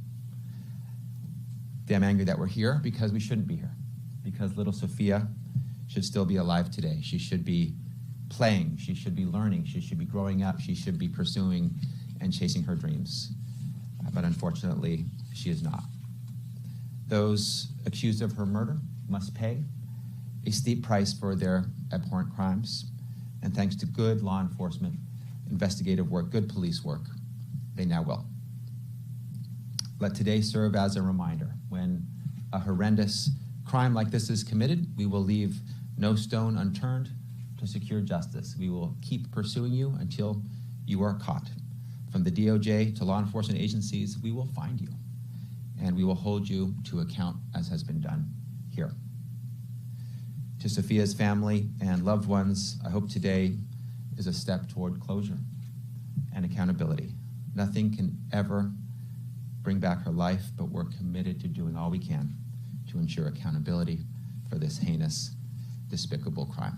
Speaker 6: Damn angry that we're here because we shouldn't be here. Because little Sophia should still be alive today. She should be playing, she should be learning, she should be growing up, she should be pursuing and chasing her dreams. But unfortunately, she is not. Those accused of her murder must pay a steep price for their abhorrent crimes. And thanks to good law enforcement, investigative work, good police work, they now will. Let today serve as a reminder. When a horrendous crime like this is committed, we will leave no stone unturned to secure justice. We will keep pursuing you until you are caught. From the DOJ to law enforcement agencies, we will find you, and we will hold you to account as has been done here. To Sophia's family and loved ones, I hope today is a step toward closure and accountability. Nothing can ever bring back her life, but we're committed to doing all we can to ensure accountability for this heinous, despicable crime.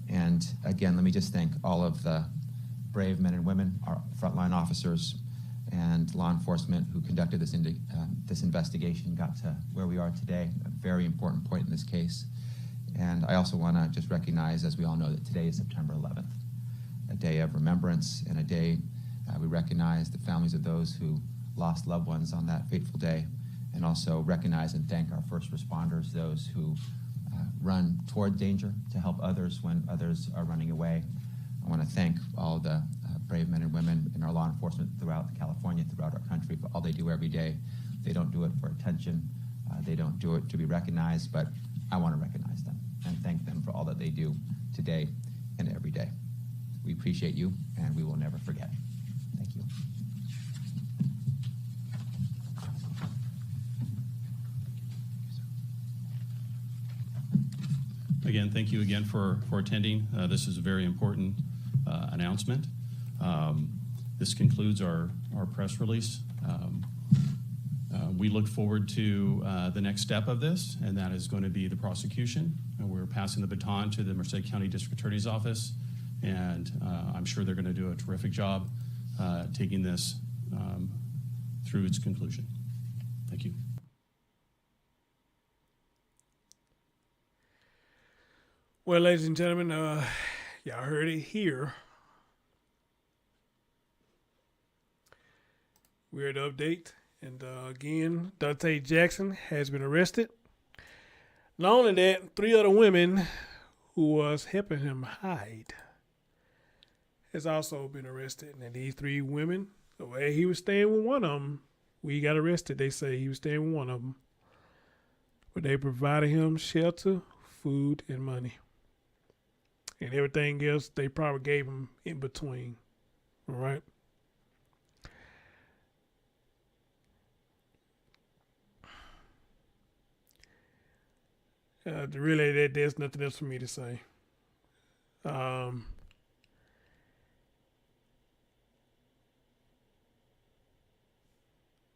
Speaker 6: And again, let me just thank all of the brave men and women, our frontline officers and law enforcement who conducted this investigation, got to where we are today, a very important point in this case. And I also want to just recognize, as we all know, that today is September 11th, a day of remembrance and a day we recognize the families of those who lost loved ones on that fateful day, and also recognize and thank our first responders, those who run toward danger to help others when others are running away. I want to thank all the brave men and women in our law enforcement throughout California, throughout our country, for all they do every day. They don't do it for attention. They don't do it to be recognized, but I want to recognize them and thank them for all that they do today and every day. We appreciate you, and we will never forget. Thank you.
Speaker 5: Again, thank you again for attending. This is a very important announcement. This concludes our press release. We look forward to the next step of this, and that is going to be the prosecution. And we're passing the baton to the Merced County District Attorney's Office, and I'm sure they're going to do a terrific job taking this through its conclusion. Thank you.
Speaker 1: Well, ladies and gentlemen, y'all heard it here. Weird update. And again, Dhante Jackson has been arrested. Not only that, 3 other women who was helping him hide has also been arrested. And these 3 women, the way he was staying with one of them, we got arrested. They say he was staying with one of them. But they provided him shelter, food, and money. And everything else they probably gave him in between. All right? Really, there's nothing else for me to say.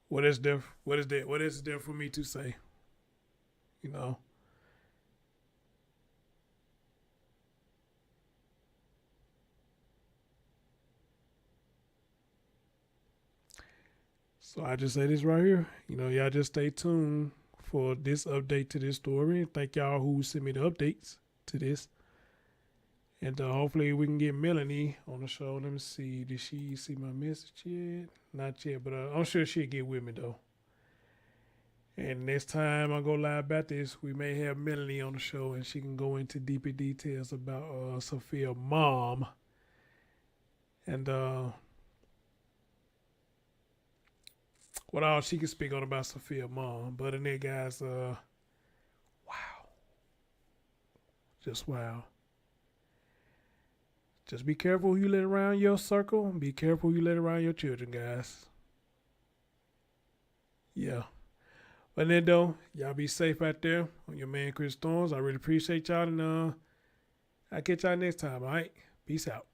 Speaker 1: What is there for me to say? You know. So I just say this right here. You know, y'all just stay tuned for this update to this story. Thank y'all who sent me the updates to this. And hopefully we can get Melanie on the show. Let me see. Did she see my message yet? Not yet, but I'm sure she'll get with me though. And next time I go live about this, we may have Melanie on the show and she can go into deeper details about Sophia's mom. And what all she can speak on about Sophia's mom. But in there, guys, wow. Just wow. Just be careful who you let around your circle. Be careful who you let around your children, guys. Yeah. But then, though, y'all be safe out there on your man, Chris Storms. I really appreciate y'all, and I'll catch y'all next time, all right? Peace out.